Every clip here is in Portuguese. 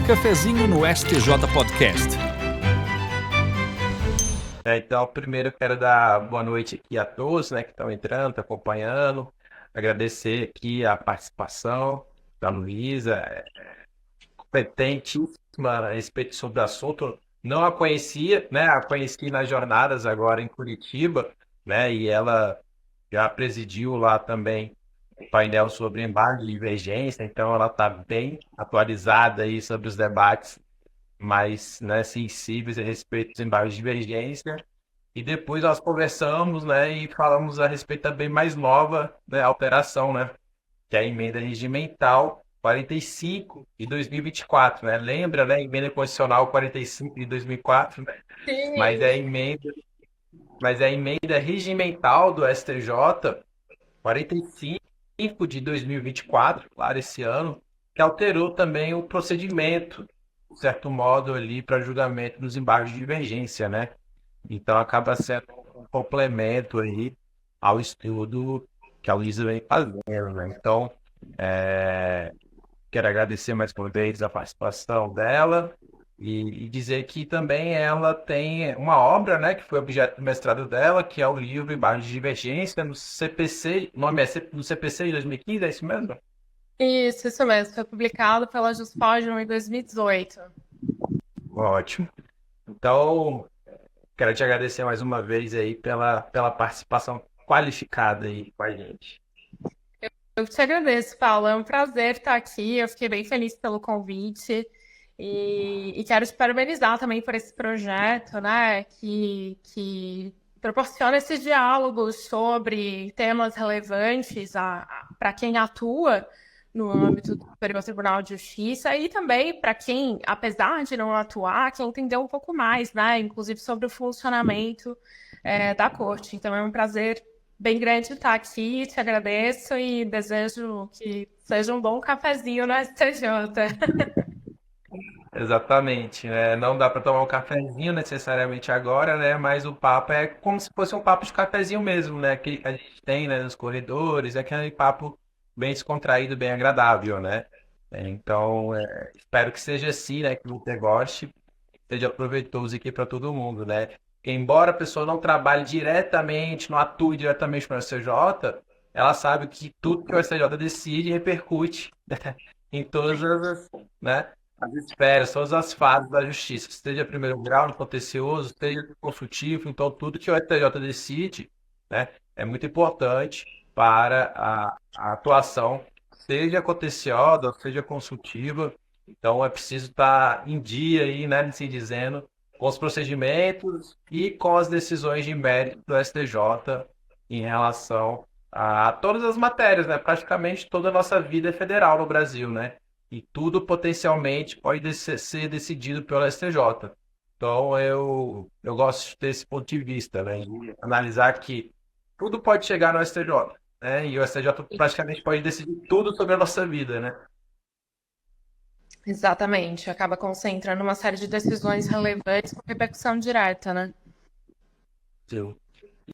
Cafezinho no STJ Podcast. Então, primeiro eu quero dar boa noite aqui a todos, né, que estão entrando, estão acompanhando. Agradecer aqui a participação da Luísa, competentíssima a respeito sobre o assunto. Não a conhecia, né? A conheci nas jornadas agora em Curitiba, né? E ela já presidiu lá também o painel sobre embargo de divergência, então ela está bem atualizada aí sobre os debates mais, né, sensíveis a respeito dos embargos de divergência. E depois nós conversamos, né, e falamos a respeito também mais nova, né, alteração, né, que é a emenda regimental 45 de 2024, né? Lembra, né, emenda constitucional 45 de 2004, né? Mas Sim. é a emenda, mas é a emenda regimental do STJ 45 de 2024, claro, esse ano, que alterou também o procedimento, de certo modo, ali para julgamento dos embargos de divergência, né? Então acaba sendo um complemento aí ao estudo que a Luísa vem fazendo, né? Então, é, quero agradecer mais uma vez a participação dela e dizer que também ela tem uma obra, né, que foi objeto do mestrado dela, que é o livro Embargos de Divergência no CPC, o nome é no CPC de 2015, é isso mesmo? Isso mesmo. Foi publicado pela Juspodium em 2018. Ótimo. Então, quero te agradecer mais uma vez aí pela participação qualificada aí com a gente. Eu te agradeço, Paulo. É um prazer estar aqui. Eu fiquei bem feliz pelo convite. E quero te parabenizar também por esse projeto, né? Que proporciona esses diálogos sobre temas relevantes para quem atua no âmbito do Superior Tribunal de Justiça e também para quem, apesar de não atuar, quer entender um pouco mais, né? Inclusive sobre o funcionamento da corte. Então é um prazer bem grande estar aqui. Te agradeço e desejo que seja um bom cafezinho no STJ. Exatamente, né? Não dá para tomar um cafezinho necessariamente agora, né? Mas o papo é como se fosse um papo de cafezinho mesmo, né? Que a gente tem, né, nos corredores, é aquele papo bem descontraído, bem agradável, né? Então, espero que seja assim, né? Que você goste, seja proveitoso aqui para todo mundo, né? Embora a pessoa não trabalhe diretamente, não atue diretamente no STJ, ela sabe que tudo que o STJ decide repercute em todas as, né, as esferas, todas as fases da justiça, seja primeiro grau, no contencioso, seja consultivo, então tudo que o STJ decide, né, é muito importante para a atuação, seja contenciosa, seja consultiva. Então é preciso estar em dia aí, né, assim dizendo, com os procedimentos e com as decisões de mérito do STJ em relação a todas as matérias, né? Praticamente toda a nossa vida é federal no Brasil, né? E tudo potencialmente pode ser decidido pelo STJ. Então eu gosto de ter esse ponto de vista, né? E analisar que tudo pode chegar no STJ, né? E o STJ praticamente pode decidir tudo sobre a nossa vida, né? Exatamente, acaba concentrando uma série de decisões relevantes com repercussão direta, né? Sim.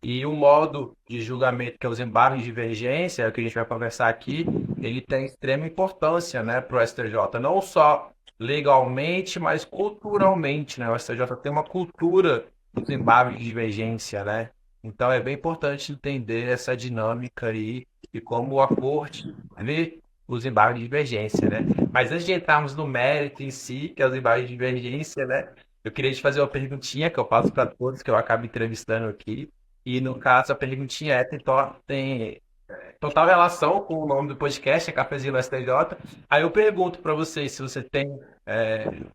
E o modo de julgamento, que é os embargos de divergência, é o que a gente vai conversar aqui, ele tem extrema importância, né, para o STJ, não só legalmente, mas culturalmente, né? O STJ tem uma cultura dos embargos de divergência, né? Então é bem importante entender essa dinâmica aí e como a corte vê os embargos de divergência, né? Mas antes de entrarmos no mérito em si, que é os embargos de divergência, né? Eu queria te fazer uma perguntinha que eu faço para todos que eu acabo entrevistando aqui. E no caso, a perguntinha tem total relação com o nome do podcast, é Cafezinho no STJ. Aí eu pergunto para vocês se você tem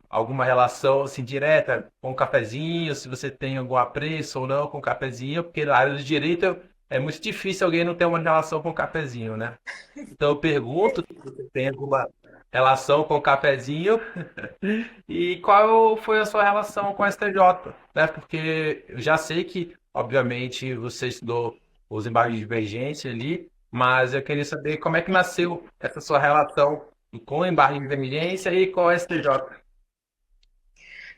alguma relação assim direta com o cafezinho, se você tem algum apreço ou não com o cafezinho, porque na área do direito é muito difícil alguém não ter uma relação com o cafezinho, né? Então eu pergunto se você tem alguma relação com o cafezinho e qual foi a sua relação com o STJ, né? Porque eu já sei que, obviamente, você estudou os embargos de divergência ali, mas eu queria saber como é que nasceu essa sua relação com o embargo de divergência e com o STJ.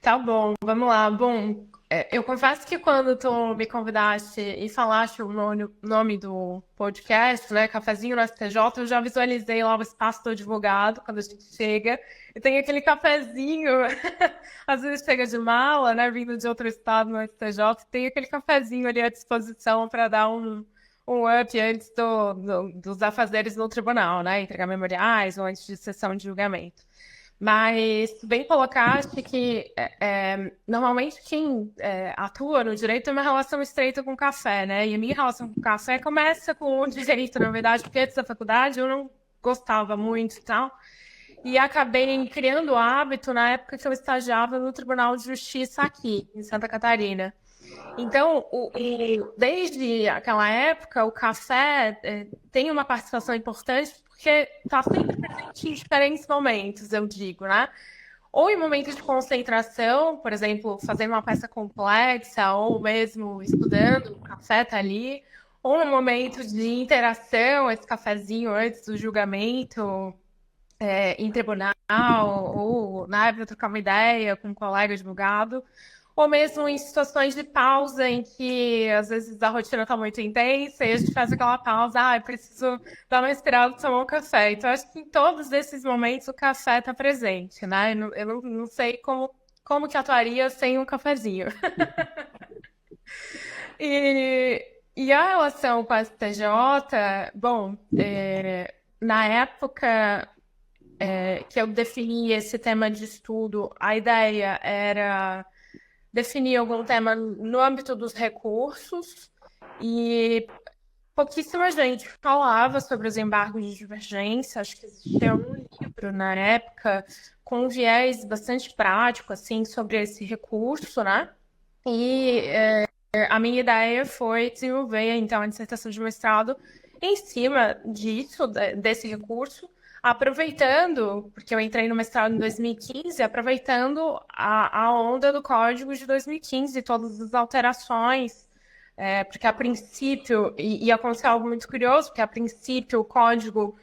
Tá bom, vamos lá. Bom, Eu confesso que quando tu me convidaste e falaste o nome do podcast, né, Cafezinho no STJ, eu já visualizei lá o espaço do advogado quando a gente chega e tem aquele cafezinho, às vezes chega de mala, né, vindo de outro estado no STJ, tem aquele cafezinho ali à disposição para dar um up antes dos afazeres no tribunal, né, entregar memoriais ou antes de sessão de julgamento. Mas bem colocaste que normalmente quem atua no direito tem uma relação estreita com o café, né? E a minha relação com o café começa com o direito, na verdade, porque antes da faculdade eu não gostava muito e tal. E acabei criando o hábito na época que eu estagiava no Tribunal de Justiça aqui, em Santa Catarina. Então, desde aquela época, o café tem uma participação importante porque está sempre presente em diferentes momentos, eu digo, né? Ou em momentos de concentração, por exemplo, fazendo uma peça complexa, ou mesmo estudando, o café está ali. Ou no momento de interação, esse cafezinho antes do julgamento, em tribunal, ou na época trocar uma ideia com um colega advogado, ou mesmo em situações de pausa em que às vezes a rotina está muito intensa e a gente faz aquela pausa, preciso dar uma respirada e tomar um café. Então, acho que em todos esses momentos o café está presente, né? Eu não sei como que atuaria sem um cafezinho. E a relação com a STJ, bom, na época que eu defini esse tema de estudo, a ideia era definir algum tema no âmbito dos recursos e pouquíssima gente falava sobre os embargos de divergência. Acho que existia um livro na época com um viés bastante prático assim sobre esse recurso, né? E a minha ideia foi desenvolver então a dissertação de mestrado em cima disso, desse recurso, aproveitando, porque eu entrei no mestrado em 2015, aproveitando a onda do Código de 2015, todas as alterações, porque a princípio, e aconteceu algo muito curioso, porque a princípio o Código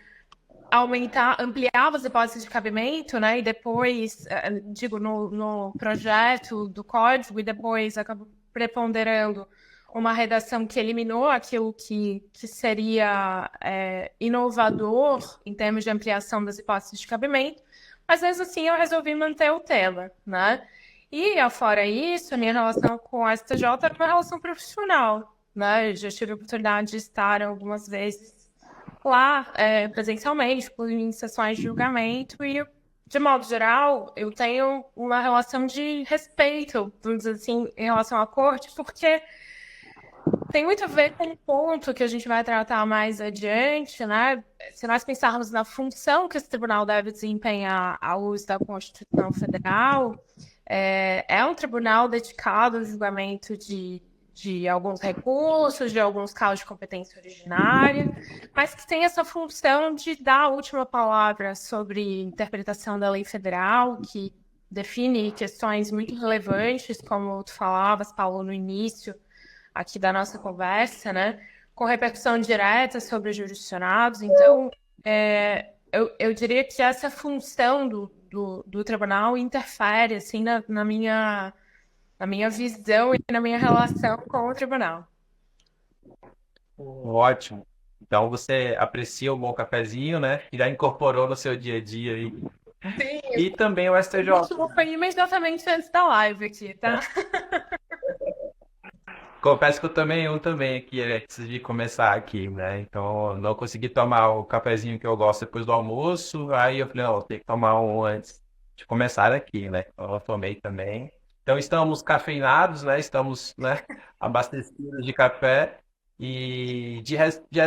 ampliava as hipóteses de cabimento, né, e depois, digo, no projeto do Código, e depois acabou preponderando uma redação que eliminou aquilo que seria inovador em termos de ampliação das hipóteses de cabimento, mas mesmo assim eu resolvi manter o tema, né? E, afora isso, a minha relação com a STJ era uma relação profissional, né? Eu já tive a oportunidade de estar algumas vezes lá, presencialmente, em sessões de julgamento, e, de modo geral, eu tenho uma relação de respeito, vamos dizer assim, em relação à corte, porque tem muito a ver com o ponto que a gente vai tratar mais adiante, né? Se nós pensarmos na função que esse tribunal deve desempenhar à luz da Constituição Federal, é um tribunal dedicado ao julgamento de alguns recursos, de alguns casos de competência originária, mas que tem essa função de dar a última palavra sobre interpretação da lei federal, que define questões muito relevantes, como tu falavas, Paulo, no início aqui da nossa conversa, né? Com repercussão direta sobre os jurisdicionados. Então, eu diria que essa função do tribunal interfere, assim, na minha visão e na minha relação com o tribunal. Ótimo. Então você aprecia o bom cafezinho, né? E já incorporou no seu dia a dia aí. Sim, E também o o STJ. último foi imediatamente antes da live aqui, tá? Confesso que eu também aqui antes de começar aqui, né? Então eu não consegui tomar o cafezinho que eu gosto depois do almoço. Aí eu falei, não, vou ter que tomar um antes de começar aqui, né? Então eu tomei também. Então estamos cafeinados, né? Estamos, né, abastecidos de café. E de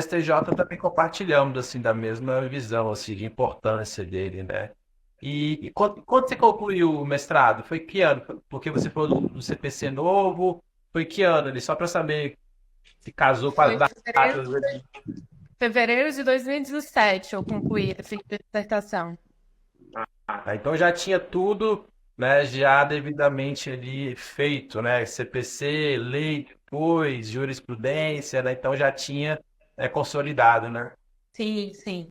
STJ também compartilhamos assim da mesma visão assim, de importância dele, né? E quando você concluiu o mestrado? Foi que ano? Porque você falou do CPC novo. Foi que ano ali? Só para saber se casou com as Foi em datas ali. fevereiro de 2017 eu concluí a dissertação. Então já tinha tudo, né, já devidamente ali feito, né? CPC, lei depois, jurisprudência, né? Então já tinha consolidado, né? Sim, sim.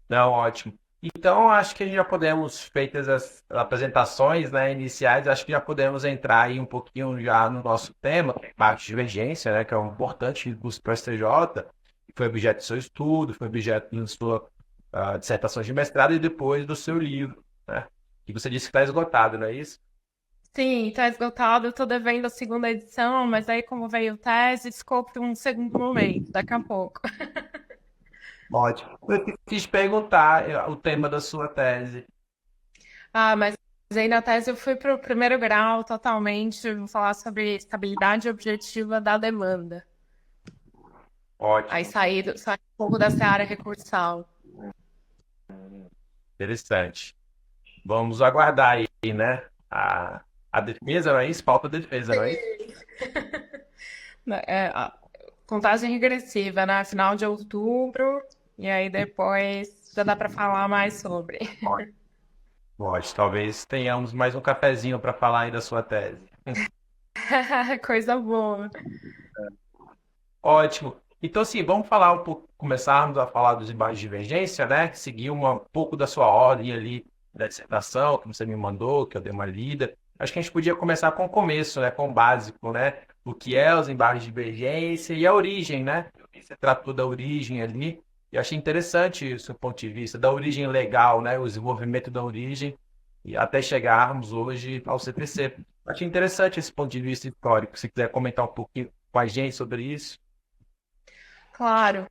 Não, ótimo. Então, acho que já podemos, feitas as apresentações, né, iniciais, acho que já podemos entrar aí um pouquinho já no nosso tema, que é embargo de divergência, né, que é um importante do STJ, que foi objeto do seu estudo, foi objeto da sua dissertação de mestrado e depois do seu livro, né, que você disse que está esgotado, não é isso? Sim, tá esgotado, eu tô devendo a segunda edição, mas aí como veio tese, ficou para um segundo momento, daqui a pouco. Ótimo. Eu quis perguntar o tema da sua tese. Ah, mas aí na tese eu fui para o primeiro grau totalmente, vou falar sobre estabilidade objetiva da demanda. Aí Ótimo, saí um pouco dessa área recursal. interessante. Vamos aguardar aí, né, a defesa, não é isso? Pauta da defesa, não é isso? É, a contagem regressiva, né? Final de outubro, e aí depois já dá para falar mais sobre. Pode, talvez tenhamos mais um cafezinho para falar aí da sua tese. Coisa boa. Ótimo. Então, assim, vamos falar um pouco, começarmos a falar dos embaixos de divergência, né? Seguir um pouco da sua ordem ali da dissertação que você me mandou, que eu dei uma lida. Acho que a gente podia começar com o começo, né? Com o básico, né? O que é os embaixos de divergência e a origem, né? Você tratou da origem ali. E achei interessante isso do ponto de vista da origem legal, né? O desenvolvimento da origem e até chegarmos hoje ao CPC. Achei interessante esse ponto de vista histórico. Se quiser comentar um pouquinho com a gente sobre isso. Claro.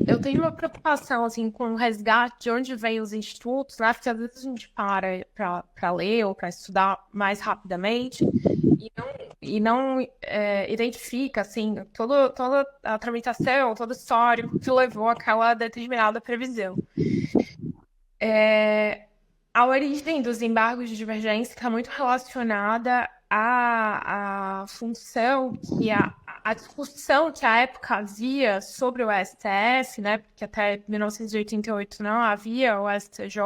Eu tenho uma preocupação assim, com o resgate de onde vêm os institutos, né? Porque às vezes a gente para ler ou para estudar mais rapidamente e não identifica assim, toda a tramitação, todo o histórico que levou àquela determinada previsão. A origem dos embargos de divergência está muito relacionada à função que a discussão que à época havia sobre o STF, né, porque até 1988 não havia o STJ,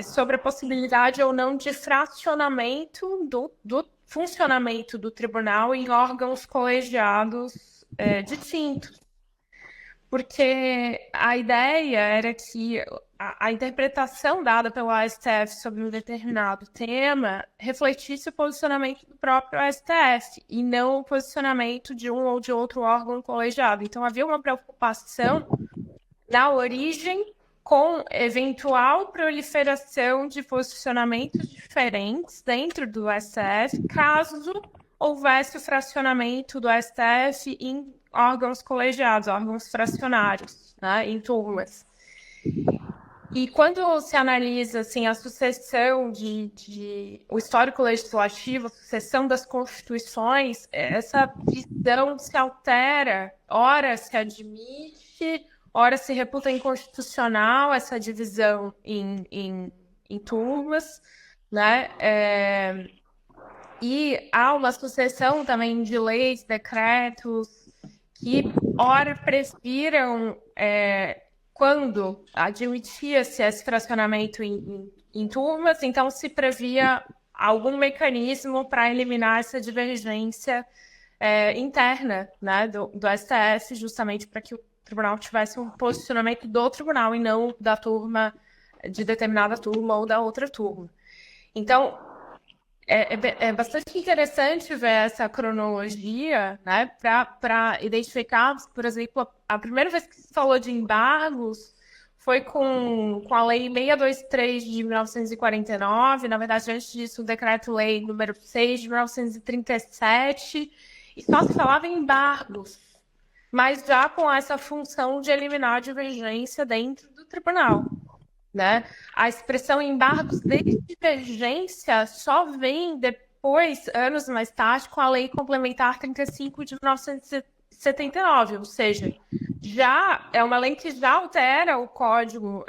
sobre a possibilidade ou não de fracionamento do funcionamento do tribunal em órgãos colegiados distintos. Porque a ideia era que a interpretação dada pelo STF sobre um determinado tema refletisse o posicionamento do próprio STF e não o posicionamento de um ou de outro órgão colegiado. Então havia uma preocupação na origem com eventual proliferação de posicionamentos diferentes dentro do STF, caso houvesse o fracionamento do STF em órgãos colegiados, órgãos fracionários, né, em turmas. E quando se analisa assim, a sucessão o histórico legislativo, a sucessão das constituições, essa visão se altera, ora se admite, ora se reputa inconstitucional essa divisão em turmas, né? E há uma sucessão também de leis, decretos, que ora previram quando admitia-se esse fracionamento em turmas, então se previa algum mecanismo para eliminar essa divergência interna, né, do STF, justamente para que o tribunal tivesse um posicionamento do tribunal e não da turma, de determinada turma ou da outra turma. Então, é bastante interessante ver essa cronologia, né, para identificar, por exemplo, a primeira vez que se falou de embargos foi com a Lei 623 de 1949, na verdade, antes disso, o Decreto-Lei número 6 de 1937, e só se falava em embargos, mas já com essa função de eliminar a divergência dentro do tribunal. Né? A expressão embargos de divergência só vem depois, anos mais tarde, com a Lei Complementar 35 de 1979, ou seja, já é uma lei que já altera o código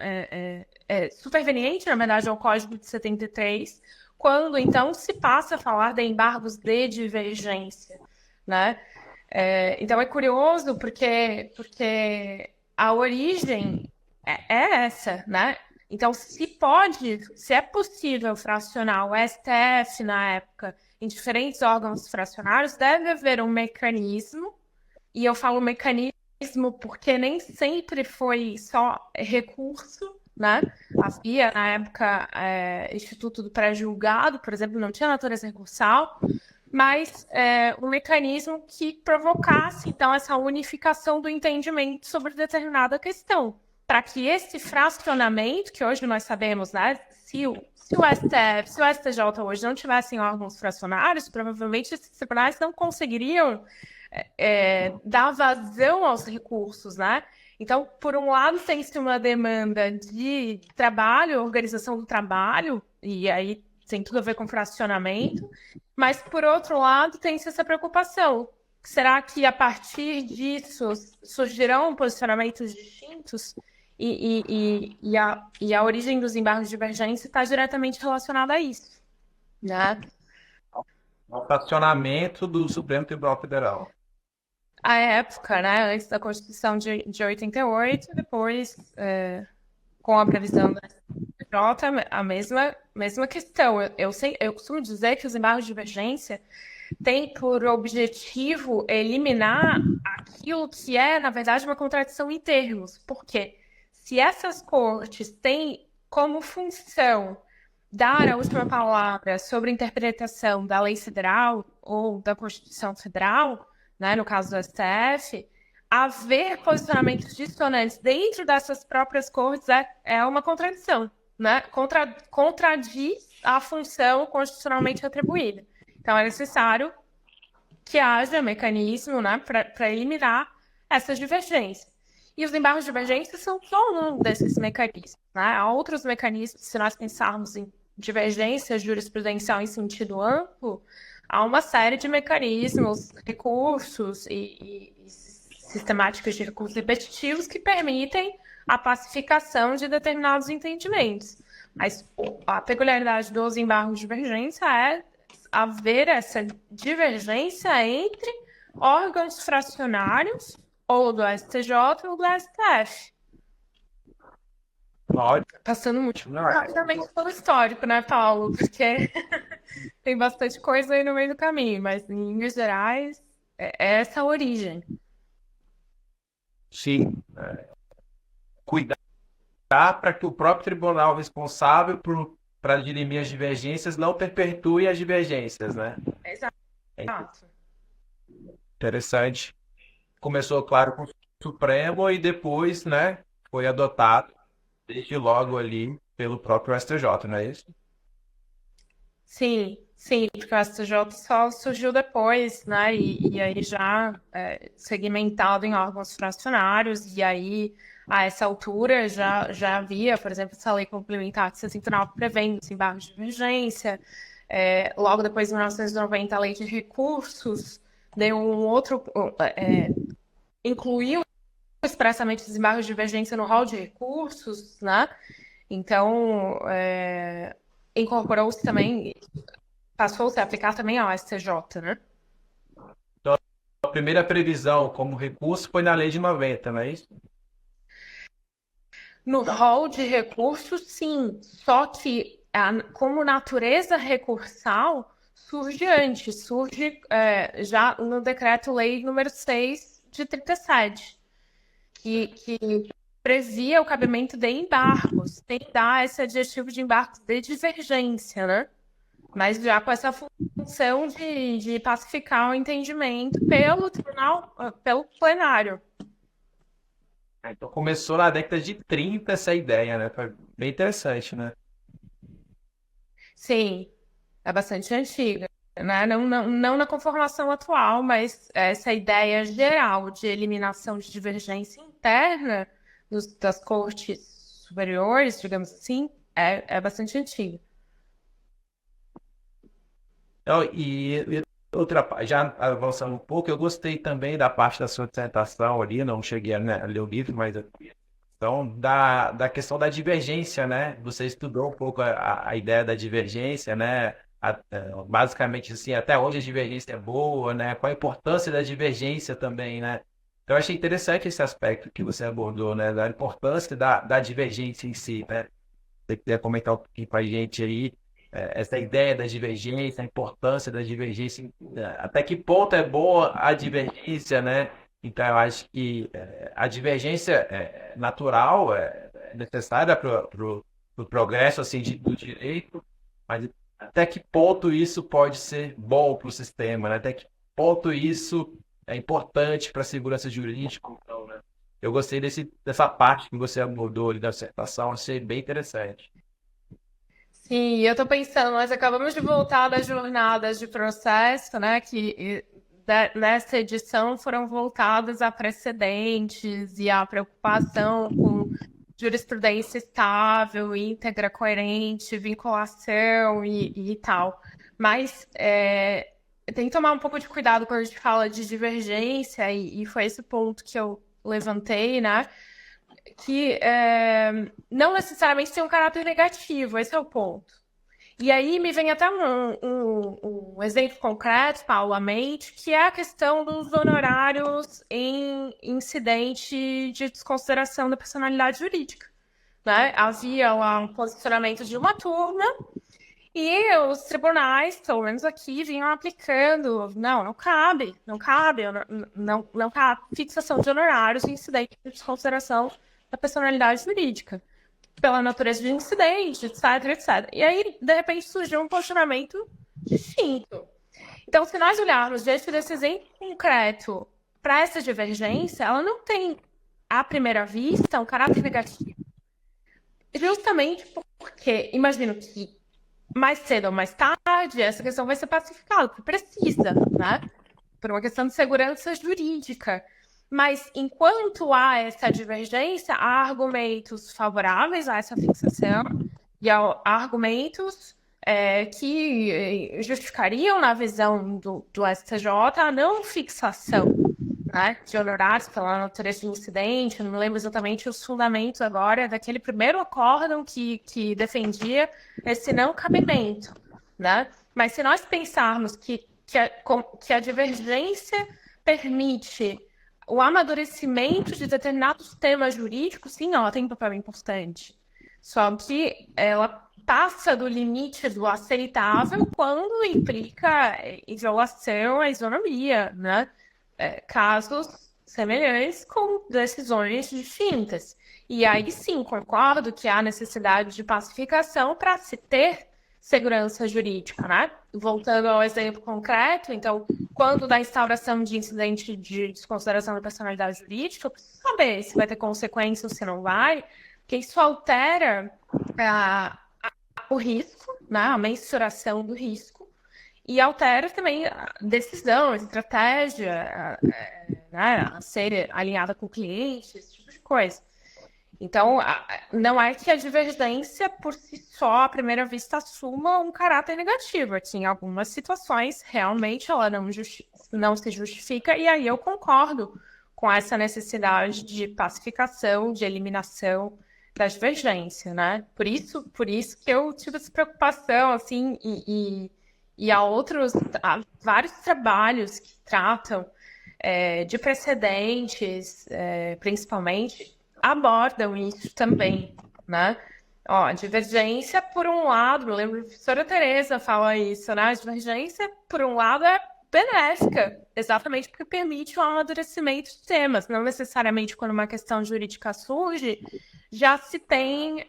superveniente, na verdade, ao Código de 73, quando então se passa a falar de embargos de divergência, né? Então é curioso porque a origem é essa, né? Então, se é possível fracionar o STF na época em diferentes órgãos fracionários, deve haver um mecanismo, e eu falo mecanismo porque nem sempre foi só recurso, né? Havia, na época, Instituto do Pré-Julgado, por exemplo, não tinha natureza recursal, mas um mecanismo que provocasse, então, essa unificação do entendimento sobre determinada questão, para que esse fracionamento, que hoje nós sabemos, né, se o STF, se o STJ hoje não tivessem órgãos fracionários, provavelmente esses tribunais não conseguiriam dar vazão aos recursos, né? Então, por um lado, tem-se uma demanda de trabalho, organização do trabalho, e aí tem tudo a ver com fracionamento, mas, por outro lado, tem-se essa preocupação. Será que, a partir disso, surgirão posicionamentos distintos? E a origem dos embargos de divergência está diretamente relacionada a isso, né? O fracionamento do Supremo Tribunal Federal. A época, né, antes da Constituição de 88, depois, com a previsão da STJ, a mesma questão. Eu costumo dizer que os embargos de divergência têm por objetivo eliminar aquilo que é, na verdade, uma contradição em termos. Porque se essas cortes têm como função dar a última palavra sobre a interpretação da lei federal ou da Constituição Federal, né, no caso do STF, haver posicionamentos dissonantes dentro dessas próprias cortes é uma contradição, né? Contradiz a função constitucionalmente atribuída. Então, é necessário que haja mecanismo, né, para eliminar essas divergências. E os embargos de divergência são só um desses mecanismos, né? Há outros mecanismos, se nós pensarmos em divergência jurisprudencial em sentido amplo, há uma série de mecanismos, recursos e sistemáticas de recursos repetitivos que permitem a pacificação de determinados entendimentos. Mas a peculiaridade dos embargos de divergência é haver essa divergência entre órgãos fracionários, ou do STJ ou do STF. Passando muito rapidamente pelo histórico, né, Paulo? Porque tem bastante coisa aí no meio do caminho, mas em linhas gerais, é essa a origem. Sim. Cuidar para que o próprio tribunal responsável para dirimir as divergências não perpetue as divergências, né? Exato. Interessante. Começou, claro, com o Supremo e depois, né, foi adotado desde logo ali pelo próprio STJ, não é isso? Sim, porque o STJ só surgiu depois, né? E aí já segmentado em órgãos fracionários, e aí a essa altura já havia, por exemplo, essa lei complementar de 69 prevendo os embargos de emergência. Logo depois, em 1990, a lei de recursos deu um outro. Incluiu expressamente os embargos de divergência no rol de recursos, né? Então, incorporou-se também, passou-se a aplicar também ao STJ, né? Então, a primeira previsão como recurso foi na lei de 90, não é isso? No rol de recursos, sim. Só que, como natureza recursal, surge antes. Surge já no Decreto-Lei número 6 de 37, que previa o cabimento de embargos, sem dar esse adjetivo de embargos de divergência, né? Mas já com essa função de pacificar o entendimento pelo tribunal, pelo plenário. Então começou na década de 30 essa ideia, né? Foi bem interessante, né? Sim, é bastante antiga, né? Não na conformação atual, mas essa ideia geral de eliminação de divergência interna das cortes superiores, digamos assim, é bastante antiga. Então, e outra parte, já avançando um pouco, eu gostei também da parte da sua dissertação ali, não cheguei a, né, a ler o livro, mas então, da questão da divergência, né? Você estudou um pouco a ideia da divergência, né? Basicamente, assim, até onde a divergência é boa, né? Qual a importância da divergência também, né? Então, eu achei interessante esse aspecto que você abordou, né? Da importância da divergência em si, né? Se você quiser comentar um pouquinho para a gente aí, essa ideia da divergência, a importância da divergência, até que ponto é boa a divergência, né? Então, eu acho que a divergência natural é necessária para o progresso assim, do direito, mas até que ponto isso pode ser bom para o sistema, né? Até que ponto isso é importante para a segurança jurídica, então, né? Eu gostei dessa parte que você abordou ali da dissertação, achei bem interessante. Sim, eu tô pensando, nós acabamos de voltar das jornadas de processo, né, nessa edição foram voltadas a precedentes e a preocupação com jurisprudência estável, íntegra, coerente, vinculação e tal. Mas tem que tomar um pouco de cuidado quando a gente fala de divergência, e foi esse ponto que eu levantei, né? Que não necessariamente tem um caráter negativo, esse é o ponto. E aí me vem até um exemplo concreto, Paulo, à mente, que é a questão dos honorários em incidente de desconsideração da personalidade jurídica, né? Havia lá um posicionamento de uma turma e os tribunais, pelo menos aqui, vinham aplicando, não cabe, não cabe fixação de honorários em incidente de desconsideração da personalidade jurídica pela natureza de incidente, etc, etc. E aí, de repente, surgiu um posicionamento distinto. Então, se nós olharmos diante desse exemplo concreto para essa divergência, ela não tem, à primeira vista, um caráter negativo. Justamente porque, imagino que mais cedo ou mais tarde, essa questão vai ser pacificada, porque precisa, né? Por uma questão de segurança jurídica. Mas, enquanto há essa divergência, há argumentos favoráveis a essa fixação e há argumentos que justificariam, na visão do STJ, a não fixação, né, de honorários pela natureza de incidente. Eu não me lembro exatamente os fundamentos agora daquele primeiro acórdão que defendia esse não cabimento, né? Mas se nós pensarmos que a divergência permite o amadurecimento de determinados temas jurídicos, sim, ela tem um papel importante. Só que ela passa do limite do aceitável quando implica em violação à isonomia, né? Casos semelhantes com decisões distintas. E aí sim, concordo que há necessidade de pacificação para se ter segurança jurídica, né? Voltando ao exemplo concreto, então, quando da instauração de incidente de desconsideração da personalidade jurídica, eu preciso saber se vai ter consequência ou se não vai, porque isso altera o risco, né? A mensuração do risco, e altera também a decisão, a estratégia, né? A ser alinhada com o cliente, esse tipo de coisa. Então, não é que a divergência por si só, à primeira vista, assuma um caráter negativo. Em algumas situações, realmente, ela não se justifica, e aí eu concordo com essa necessidade de pacificação, de eliminação da divergência, né? Por isso que eu tive essa preocupação, assim, e há vários trabalhos que tratam de precedentes, principalmente, abordam isso também, né? Ó, a divergência, por um lado, eu lembro que a professora Tereza fala isso, né? A divergência, por um lado, é benéfica, exatamente porque permite o amadurecimento de temas. Não necessariamente quando uma questão jurídica surge, já se tem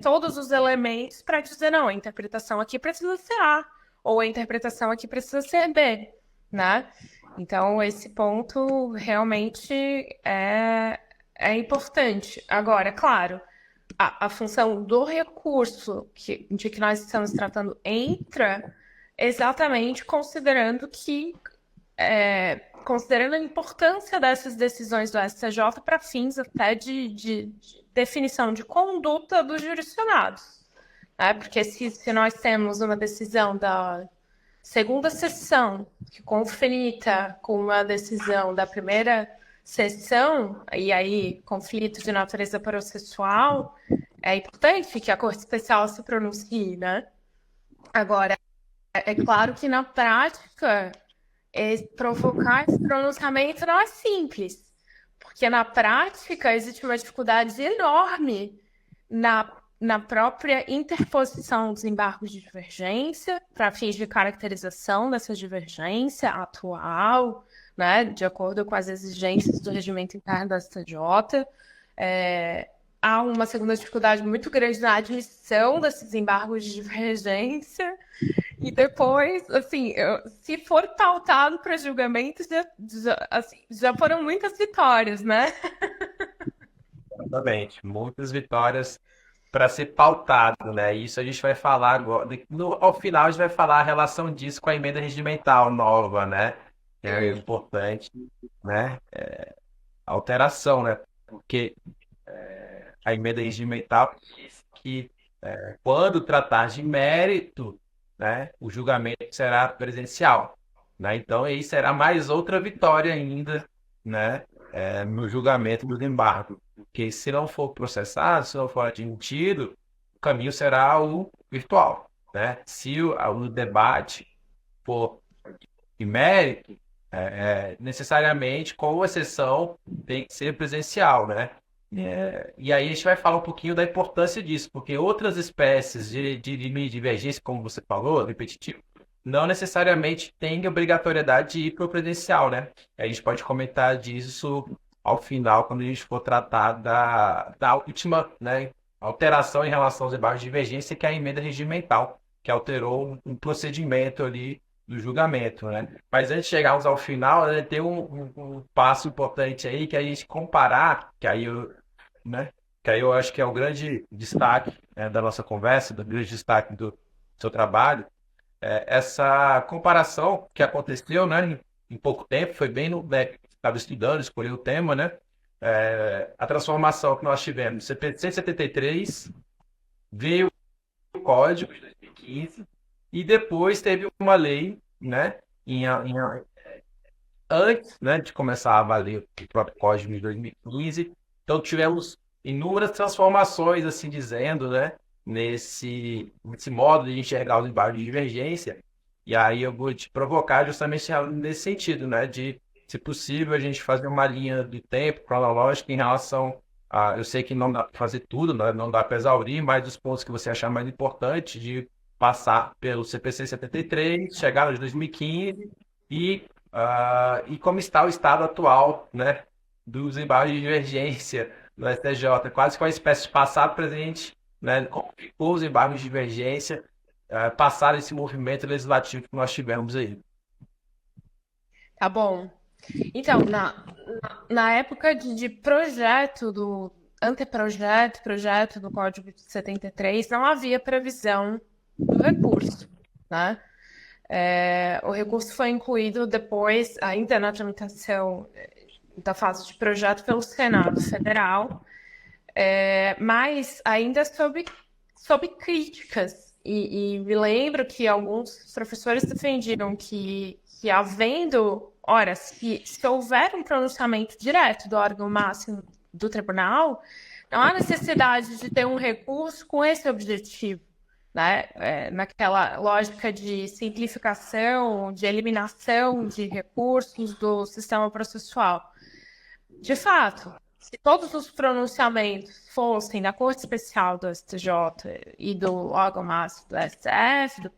todos os elementos para dizer, não, a interpretação aqui precisa ser A, ou a interpretação aqui precisa ser B, né? Então, esse ponto realmente é importante. Agora, claro, a função do recurso de que nós estamos tratando entra exatamente considerando a importância dessas decisões do STJ para fins até de definição de conduta dos jurisdicionados. Né? Porque se nós temos uma decisão da segunda sessão que conflita com uma decisão da primeira sessão, e aí conflito de natureza processual, é importante que a Corte Especial se pronuncie, né? Agora, é claro que na prática, provocar esse pronunciamento não é simples, porque na prática existe uma dificuldade enorme na própria interposição dos embargos de divergência, para fins de caracterização dessa divergência atual, né, de acordo com as exigências do regimento interno da STJ. Há uma segunda dificuldade muito grande na admissão desses embargos de divergência. E depois, assim, se for pautado para julgamento, já foram muitas vitórias, né? Exatamente. Muitas vitórias para ser pautado, né? Isso a gente vai falar agora. Ao final, a gente vai falar a relação disso com a emenda regimental nova, né? Que é importante, né? A alteração, né? Porque a emenda regimental diz que quando tratar de mérito, né, o julgamento será presencial, né? Então, aí será mais outra vitória ainda, né, no julgamento do embargo. Porque se não for processado, se não for admitido, o caminho será o virtual, né? Se o debate for de mérito, necessariamente, com exceção, tem que ser presencial, né? E aí a gente vai falar um pouquinho da importância disso, porque outras espécies de limite de divergência, como você falou, repetitivo, não necessariamente têm obrigatoriedade de ir para o presencial, né? A gente pode comentar disso ao final, quando a gente for tratar da última, né, alteração em relação aos embargos de divergência, que é a emenda regimental, que alterou um procedimento ali do julgamento, né? Mas antes de chegarmos ao final, né, tem um passo importante aí que a gente comparar, né, que aí eu acho que é o grande destaque, né, da nossa conversa, do grande destaque do seu trabalho, essa comparação que aconteceu, né, em pouco tempo, foi bem no, né, estava estudando, escolheu o tema, né? A transformação que nós tivemos, CP 173, veio o código de 2015 e depois teve uma lei, né, antes, né, de começar a valer o próprio código de 2015. Então tivemos inúmeras transformações, assim dizendo, né, nesse modo de enxergar os embargos de divergência. E aí eu vou te provocar justamente nesse sentido, né, de, se possível, a gente fazer uma linha de tempo cronológica em relação a, eu sei que não dá para fazer tudo, né, não dá para exaurir, mas os pontos que você achar mais importante de passar pelo CPC 73, chegar nos 2015 e como está o estado atual, né, dos embargos de divergência no STJ, quase que uma espécie de passado, presente, né, como ficou os embargos de divergência, passar esse movimento legislativo que nós tivemos aí. Tá bom. Então, na época de projeto do projeto do Código de 73, não havia previsão do recurso, né? O recurso foi incluído depois, ainda na tramitação da fase de projeto pelo Senado Federal, mas ainda sob críticas. E me lembro que alguns professores defendiam que havendo, ora, se houver um pronunciamento direto do órgão máximo do tribunal, não há necessidade de ter um recurso com esse objetivo, né? Naquela lógica de simplificação, de eliminação de recursos do sistema processual. De fato, se todos os pronunciamentos fossem da Corte Especial do STJ e do órgão máximo do STF, do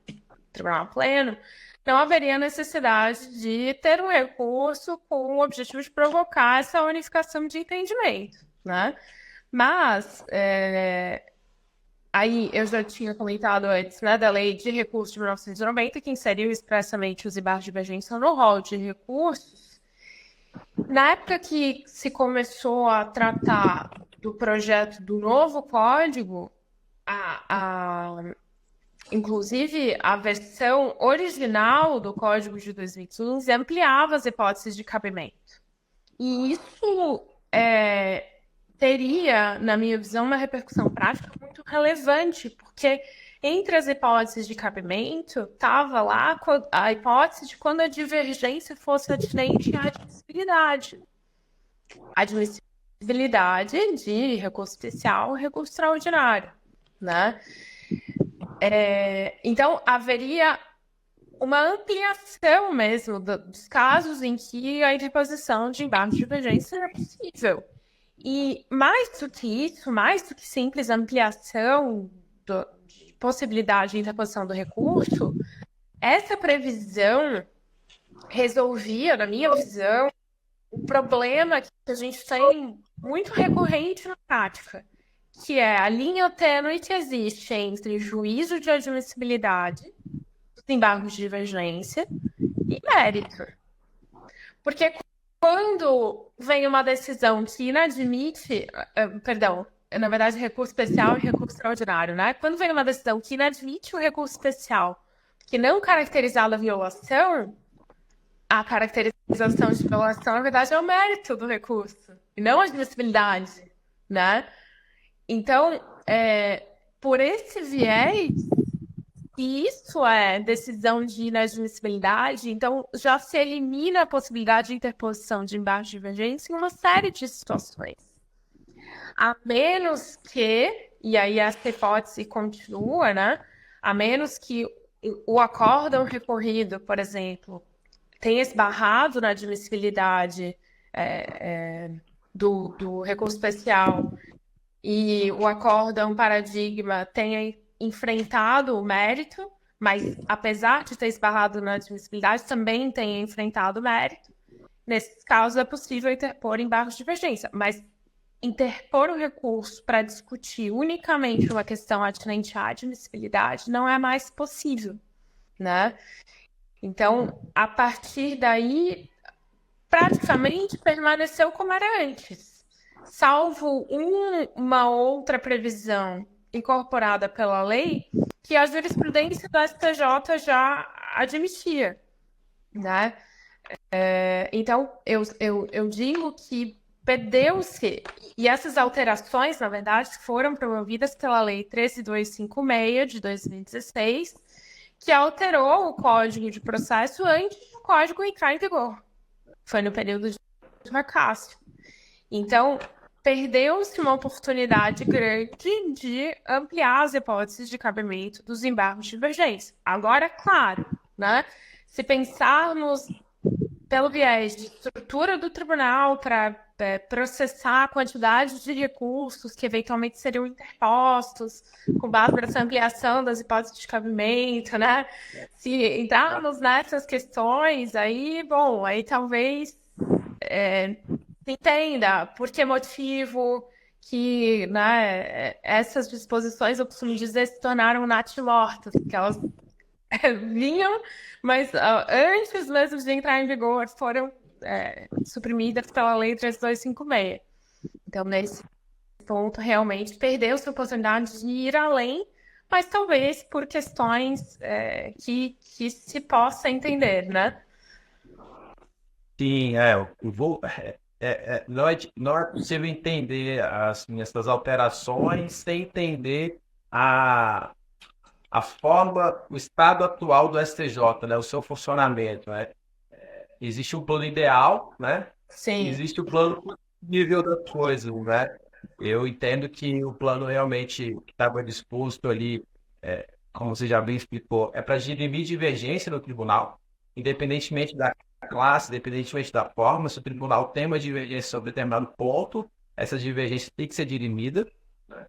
Tribunal Pleno, não haveria necessidade de ter um recurso com o objetivo de provocar essa unificação de entendimento, né? Mas, aí eu já tinha comentado antes, né, da Lei de Recursos de 1990, que inseriu expressamente os embargos de divergência no rol de recursos. Na época que se começou a tratar do projeto do novo código, inclusive a versão original do código de 2015 ampliava as hipóteses de cabimento. E isso teria, na minha visão, uma repercussão prática muito relevante, porque entre as hipóteses de cabimento estava lá a hipótese de quando a divergência fosse atinente à admissibilidade. Admissibilidade de recurso especial e recurso extraordinário, né? Então, haveria uma ampliação mesmo dos casos em que a interposição de embargo de divergência era possível. E mais do que isso, mais do que simples ampliação de possibilidade de interposição do recurso, essa previsão resolvia, na minha visão, o problema que a gente tem muito recorrente na prática, que é a linha tênue que existe entre juízo de admissibilidade, dos embargos de divergência e mérito. Porque quando vem uma decisão que inadmite, perdão, na verdade, recurso especial e recurso extraordinário, né? Quando vem uma decisão que inadmite o recurso especial, que não caracterizada a violação, a caracterização de violação, na verdade, é o mérito do recurso, e não a admissibilidade, né? Então, por esse viés, e isso é decisão de inadmissibilidade, então já se elimina a possibilidade de interposição de embargo de divergência em uma série de situações. A menos que, e aí essa hipótese continua, né? A menos que o acórdão recorrido, por exemplo, tenha esbarrado na admissibilidade do recurso especial e o acórdão paradigma tenha enfrentado o mérito, mas apesar de ter esbarrado na admissibilidade, também tenha enfrentado o mérito. Nesses casos, é possível interpor embargos de divergência, mas interpor o recurso para discutir unicamente uma questão atinente à admissibilidade não é mais possível, né? Então, a partir daí, praticamente permaneceu como era antes, salvo uma outra previsão incorporada pela lei que a jurisprudência do STJ já admitia, né? Então, eu digo que perdeu-se, e essas alterações, na verdade, foram promovidas pela Lei 13.256 de 2016, que alterou o Código de Processo antes do Código entrar em vigor. Foi no período de Cássio. Então, perdeu-se uma oportunidade grande de ampliar as hipóteses de cabimento dos embargos de divergência. Agora, claro, né? Se pensarmos pelo viés de estrutura do tribunal para processar a quantidade de recursos que eventualmente seriam interpostos com base nessa ampliação das hipóteses de cabimento, né? Se entrarmos nessas questões, aí, bom, aí talvez se entenda por que motivo que, né, essas disposições, eu costumo dizer, se tornaram natimortas, porque elas vinham, mas antes mesmo de entrar em vigor, foram suprimidas pela Lei 3256. Então, nesse ponto, realmente perdeu-se a oportunidade de ir além, mas talvez por questões que se possa entender, né? Sim, não é possível entender essas alterações sem entender a forma, o estado atual do STJ, né, o seu funcionamento, né? Existe um plano ideal, né? Sim. Existe o plano nível das coisas, né? Eu entendo que o plano realmente que estava disposto ali, como você já bem explicou, é para dirimir divergência no tribunal, independentemente da classe, independentemente da forma, se o tribunal tem uma divergência sobre determinado ponto, essa divergência tem que ser dirimida, né?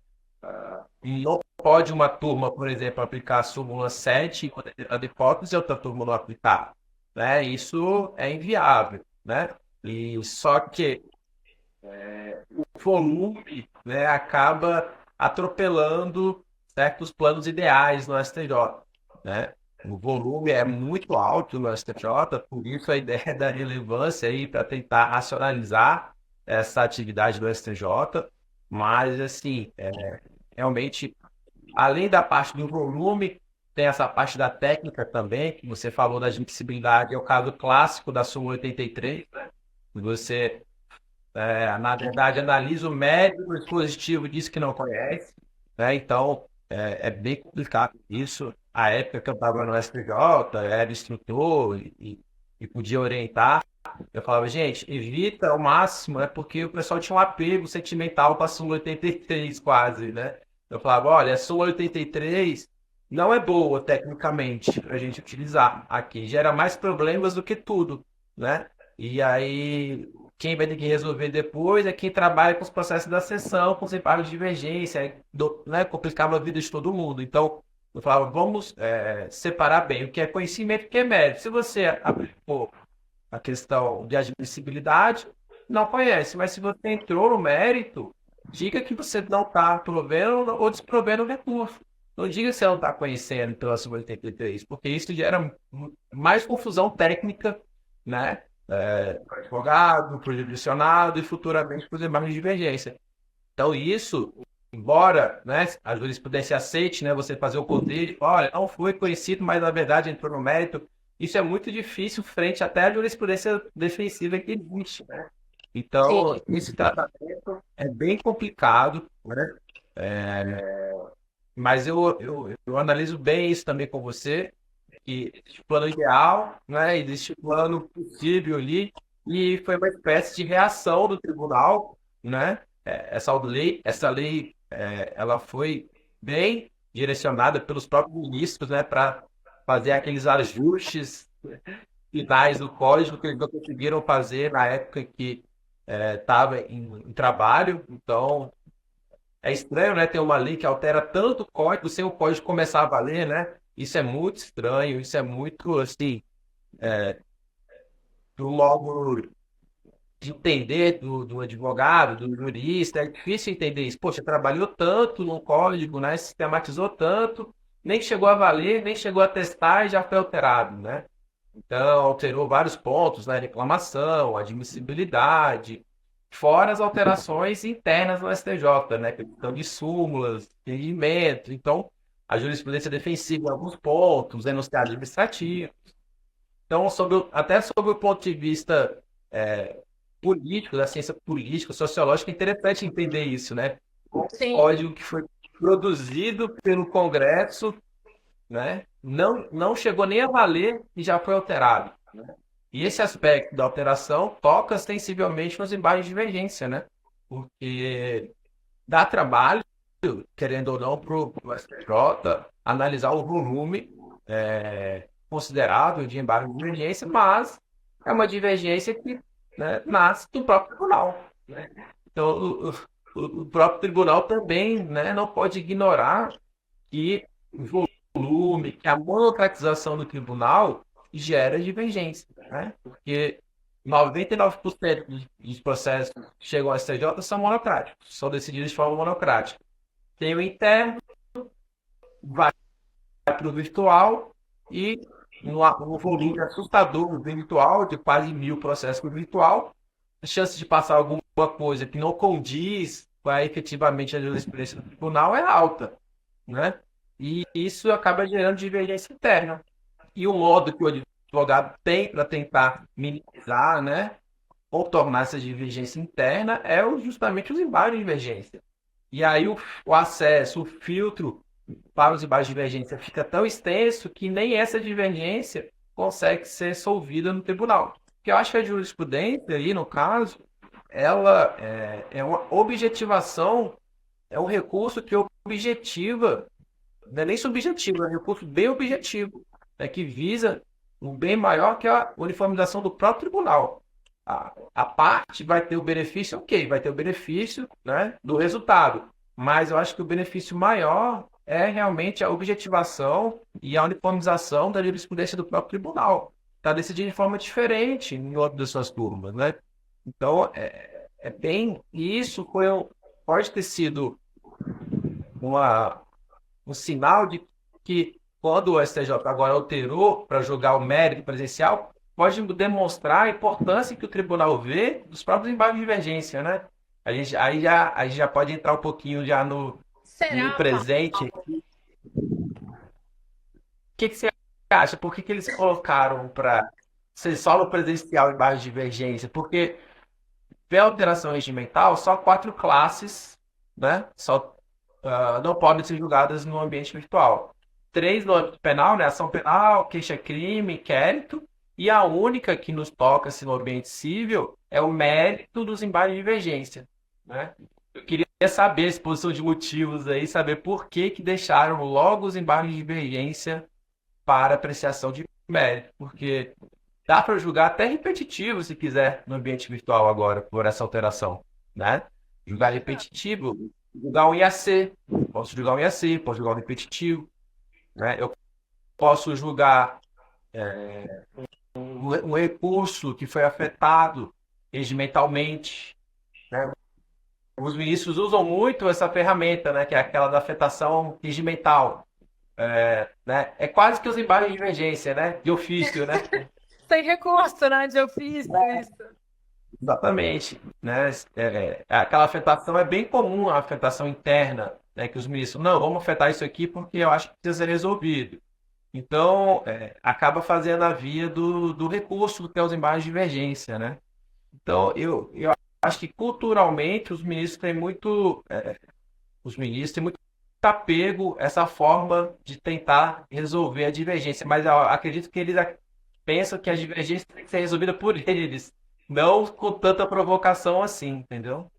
E não pode uma turma, por exemplo, aplicar a súmula 7 com determinada hipótese e outra turma não aplicar, né? Isso é inviável, né? E só que o volume, né, acaba atropelando certos planos ideais no STJ, né? O volume é muito alto no STJ, por isso a ideia da relevância aí para tentar racionalizar essa atividade do STJ, mas assim, realmente, além da parte do volume, tem essa parte da técnica também, que você falou da admissibilidade, é o caso clássico da súmula 83, né? Você, na verdade, analisa o mérito do dispositivo, diz que não conhece, né? Então, é bem complicado isso. A época que eu estava no SPJ, era instrutor e podia orientar, eu falava, gente, evita ao máximo, né? Porque o pessoal tinha um apego sentimental para a súmula 83 quase, né? Eu falava, olha, a súmula 83 não é boa tecnicamente para a gente utilizar aqui, gera mais problemas do que tudo, né? E aí, quem vai ter que resolver depois é quem trabalha com os processos da sessão, com os embargos de divergência, né? Complicava a vida de todo mundo. Então, eu falava, vamos separar bem o que é conhecimento e o que é mérito. Se você aplicou a questão de admissibilidade, não conhece. Mas se você entrou no mérito, diga que você não está provendo ou desprovendo o recurso. Não diga que você não está conhecendo pela súmula 83, porque isso gera mais confusão técnica, né? Para o advogado, para o jurisdicionado e futuramente para os embargos de divergência. Então, isso, embora, né, a jurisprudência aceite, né, você fazer o conselho, olha, não foi conhecido, mas na verdade entrou no mérito, isso é muito difícil frente até à jurisprudência defensiva que existe, né? Então, Sim. esse tratamento é bem complicado, né? É, mas eu analiso bem isso também com você, que existe o plano ideal, né? Existe o plano possível ali, e foi uma espécie de reação do tribunal, né? Essa lei, ela foi bem direcionada pelos próprios ministros, né? Para fazer aqueles ajustes finais do código que eles não conseguiram fazer na época que estava em trabalho. Então, é estranho, né, ter uma lei que altera tanto o código sem o código começar a valer, né? Isso é muito estranho, isso é muito, assim, do modo de entender do advogado, do jurista, é difícil entender isso. Poxa, trabalhou tanto no código, né, sistematizou tanto, nem chegou a valer, nem chegou a testar e já foi alterado, né? Então, alterou vários pontos, né? Reclamação, admissibilidade, fora as alterações internas no STJ, né? Questão de súmulas, regimento. Então, a jurisprudência defensiva em alguns pontos, enunciado administrativo. Então, até sobre o ponto de vista político, da ciência política, sociológica, é interessante entender isso, né? O Sim. código que foi produzido pelo Congresso, né? Não chegou nem a valer e já foi alterado. E esse aspecto da alteração toca sensivelmente nos embargos de divergência, né? Porque dá trabalho, querendo ou não, para o STJ analisar o volume considerável de embargo de divergência, mas é uma divergência que, né, nasce do próprio tribunal, né? Então, o próprio tribunal também, né, não pode ignorar que o volume, que a monocratização do tribunal gera divergência, né? Porque 99% dos processos que chegam ao STJ são monocráticos, são decididos de forma monocrática. Tem o interno, vai para o virtual e no volume assustador do virtual, de quase 1.000 processos por virtual, a chance de passar alguma coisa que não condiz com efetivamente a jurisprudência do tribunal é alta, né? E isso acaba gerando divergência interna. E o modo que o advogado tem para tentar minimizar, né, ou tornar essa divergência interna é justamente os embargos de divergência. E aí o acesso, o filtro para os embargos de divergência fica tão extenso que nem essa divergência consegue ser solvida no tribunal. Porque eu acho que a jurisprudência aí, no caso, ela é uma objetivação, é um recurso que objetiva, não é nem subjetivo, é um recurso bem objetivo, né, que visa um bem maior que a uniformização do próprio tribunal. A parte vai ter o benefício, ok, vai ter o benefício, né, do resultado, mas eu acho que o benefício maior é realmente a objetivação e a uniformização da jurisprudência do próprio tribunal. Está decidindo de forma diferente em outras das suas turmas, né? Então, isso pode ter sido uma um sinal de que quando o STJ agora alterou para julgar o mérito presencial, pode demonstrar a importância que o tribunal vê dos próprios embargos de divergência, né? A gente já pode entrar um pouquinho já no Será, Paulo? presente. O que você acha? Por que eles colocaram para ser só no presencial embargo de divergência? Porque pela alteração regimental, só 4 classes, né? Não podem ser julgadas no ambiente virtual. 3 no âmbito penal, né? Ação penal, queixa-crime, inquérito. E a única que nos toca-se no ambiente civil é o mérito dos embargos de divergência, né? Eu queria saber a exposição de motivos aí, saber por que deixaram logo os embargos de divergência para apreciação de mérito, porque dá para julgar até repetitivo, se quiser, no ambiente virtual agora, por essa alteração, né? Julgar repetitivo, julgar um IAC, posso julgar um IAC, posso julgar um repetitivo, né? Eu posso julgar um recurso que foi afetado regimentalmente, né? Os ministros usam muito essa ferramenta, né, que é aquela da afetação regimental, né? É quase que os embargos de divergência, né? De ofício, né? Sem recurso, né? De ofício, isso. Exatamente, né? Aquela afetação é bem comum, a afetação interna, né? Que os ministros, não, vamos afetar isso aqui porque eu acho que precisa ser resolvido. Então, acaba fazendo a via do recurso, que é os embargos de divergência, né? Então, eu acho que culturalmente os ministros têm muito apego a essa forma de tentar resolver a divergência, mas eu acredito que eles pensam que a divergência tem que ser resolvida por eles, não com tanta provocação assim, entendeu?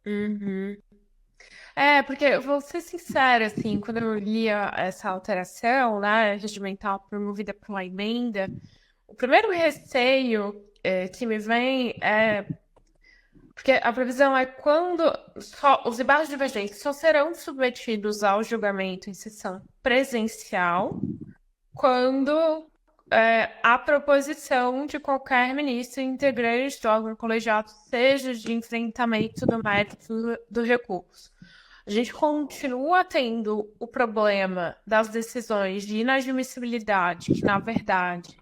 Uhum. Porque eu vou ser sincera, assim, quando eu lia essa alteração, né, regimental promovida pela emenda, o primeiro receio que me vem é porque a previsão é quando os embargos de divergência só serão submetidos ao julgamento em sessão presencial quando a proposição de qualquer ministro integrante do órgão colegiado seja de enfrentamento do mérito do recurso. A gente continua tendo o problema das decisões de inadmissibilidade, que, na verdade,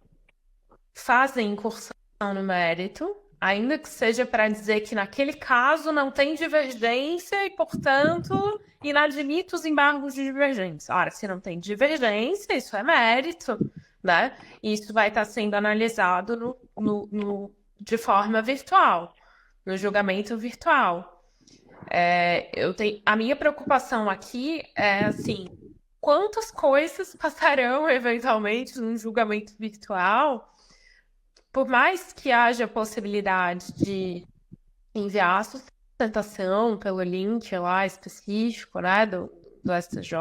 fazem incursão no mérito, ainda que seja para dizer que naquele caso não tem divergência e, portanto, inadmite os embargos de divergência. Ora, se não tem divergência, isso é mérito, né? E isso vai estar sendo analisado de forma virtual, no julgamento virtual. A minha preocupação aqui é assim, quantas coisas passarão eventualmente num julgamento virtual, por mais que haja possibilidade de enviar a sustentação pelo link lá específico, né, do STJ,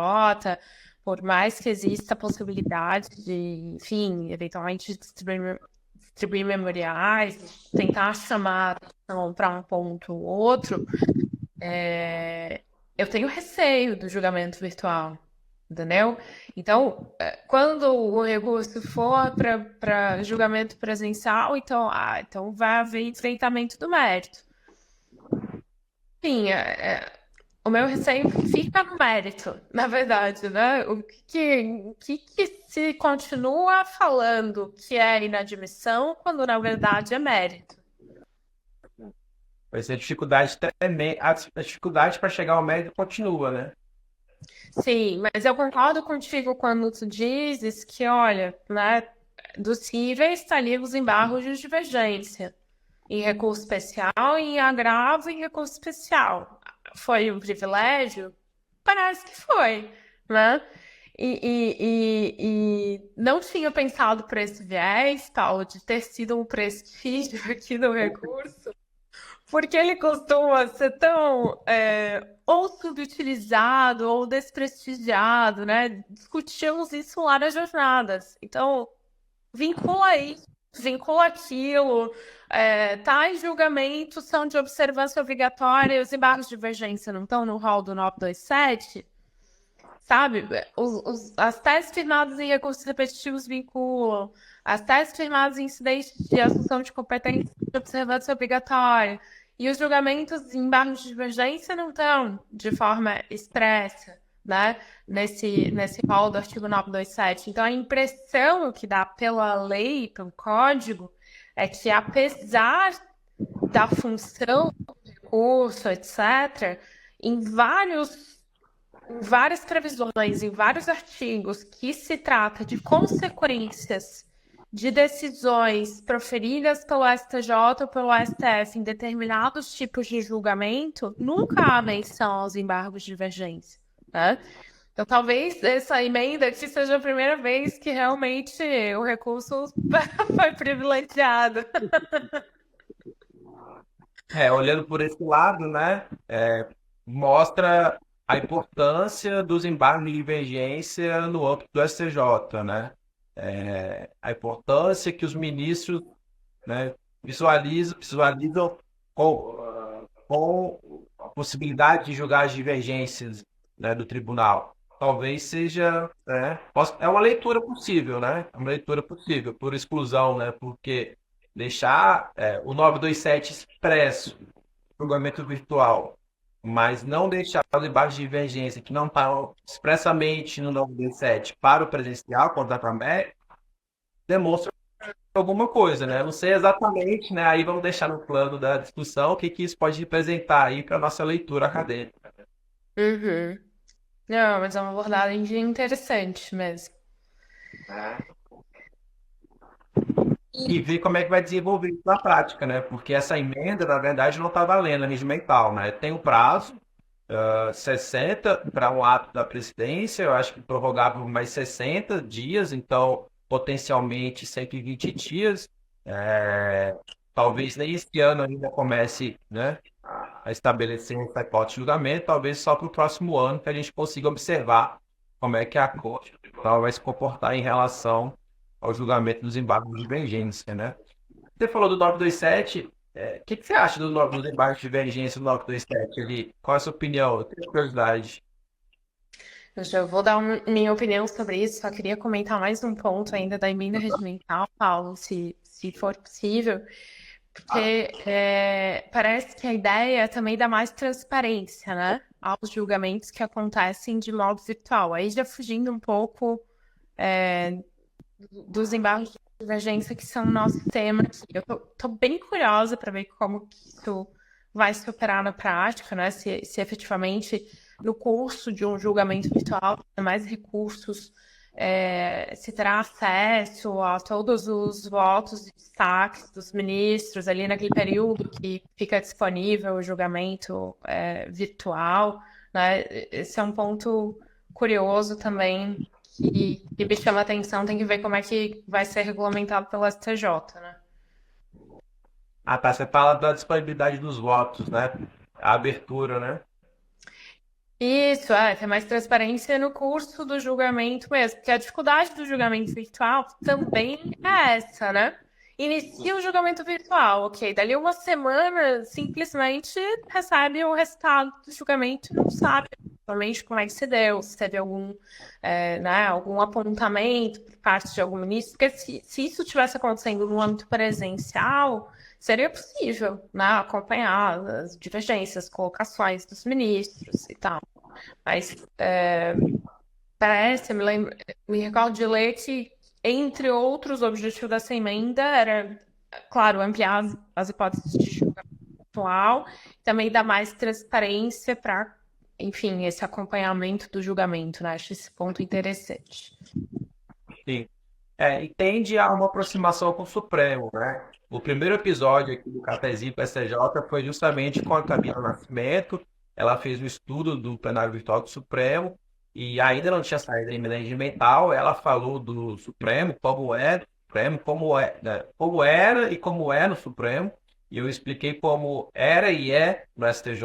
por mais que exista a possibilidade de, enfim, eventualmente distribuir memoriais, tentar chamar a atenção para um ponto ou outro, eu tenho receio do julgamento virtual, entendeu? Então, quando o recurso for para julgamento presencial, então vai haver enfrentamento do mérito. Enfim, o meu receio fica no mérito, na verdade, né? O que se continua falando que é inadmissão, quando na verdade é mérito? Vai ser dificuldade também, a dificuldade para chegar ao mérito continua, né? Sim, mas eu concordo contigo quando tu dizes que, olha, né, dos níveis está ali os embargos de divergência. Em recurso especial, em agravo e recurso especial. Foi um privilégio? Parece que foi, né? E não tinha pensado por esse viés, Paulo, de ter sido um prestígio aqui no recurso, porque ele costuma ser tão ou subutilizado ou desprestigiado, né? Discutimos isso lá nas jornadas. Então, vincula isso, vincula aquilo. Tais julgamentos são de observância obrigatória e os embargos de divergência não estão no rol do 927, sabe? As teses firmadas em recursos repetitivos vinculam, as teses firmadas em incidente de assunção de competência de observância obrigatória e os julgamentos em embargos de divergência não estão de forma expressa, né? Nesse rol do artigo 927. Então, a impressão que dá pela lei, pelo código, é que apesar da função do recurso, etc., em várias previsões, em vários artigos, que se trata de consequências de decisões proferidas pelo STJ ou pelo STF em determinados tipos de julgamento, nunca há menção aos embargos de divergência, né? Então, talvez essa emenda aqui seja a primeira vez que realmente o recurso foi privilegiado. Olhando por esse lado, né, mostra a importância dos embargos de divergência no âmbito do STJ, né? A importância que os ministros, né, visualizam com a possibilidade de julgar as divergências, né, do tribunal. talvez seja, né, é uma leitura possível, né? É uma leitura possível, por exclusão, né? Porque deixar o 927 expresso, julgamento virtual, mas não deixar o debate de divergência, que não está expressamente no 927 para o presencial, contato aberto, demonstra alguma coisa, né? Não sei exatamente, né? Aí vamos deixar no plano da discussão o que que isso pode representar aí para a nossa leitura acadêmica. Uhum. Não, mas é uma abordagem interessante mesmo. Né? E ver como é que vai desenvolver isso na prática, né? Porque essa emenda, na verdade, não está valendo regimental, né? Tem um prazo, 60 para um ato da presidência, eu acho que prorrogável mais 60 dias, então potencialmente 120 dias. É, talvez nem esse ano ainda comece, né, a estabelecer essa hipótese de julgamento, talvez só para o próximo ano que a gente consiga observar como é que a Corte Tribunal vai se comportar em relação ao julgamento dos embargos de divergência, né? Você falou do 927, o que você acha dos embargos de divergência do 927 ali? Qual é a sua opinião? Eu tenho curiosidade. Eu vou dar minha opinião sobre isso, só queria comentar mais um ponto ainda da emenda regimental, Paulo, se for possível, porque parece que a ideia é também dá mais transparência, né, aos julgamentos que acontecem de modo virtual. Aí já fugindo um pouco dos embargos de divergência que são o nosso tema aqui. Eu tô bem curiosa para ver como que isso vai se operar na prática, né? Se efetivamente no curso de um julgamento virtual, mais recursos, se terá acesso a todos os votos e destaques dos ministros ali naquele período que fica disponível o julgamento virtual, né? Esse é um ponto curioso também que me chama a atenção, tem que ver como é que vai ser regulamentado pelo STJ, né? Ah, tá. Você fala da disponibilidade dos votos, né? A abertura, né? Isso, ter mais transparência no curso do julgamento mesmo, porque a dificuldade do julgamento virtual também é essa, né? Inicia o julgamento virtual, ok, dali uma semana simplesmente recebe o resultado do julgamento e não sabe exatamente como é que se deu, se teve algum, né, algum apontamento por parte de algum ministro, porque se isso tivesse acontecendo no âmbito presencial, seria possível, né, acompanhar as divergências, colocações dos ministros e tal. Mas parece, me recordo de ler que, entre outros objetivos dessa emenda, era, claro, ampliar as hipóteses de julgamento atual, também dar mais transparência para, enfim, esse acompanhamento do julgamento, né? Acho esse ponto interessante. Sim. E tende a uma aproximação com o Supremo, né? O primeiro episódio aqui do Cafezinho com a STJ foi justamente com a Camila Nascimento. Ela fez o estudo do plenário virtual do Supremo e ainda não tinha saído a emenda regimental. Ela falou do Supremo, como era e como é no Supremo. E eu expliquei como era e é no STJ.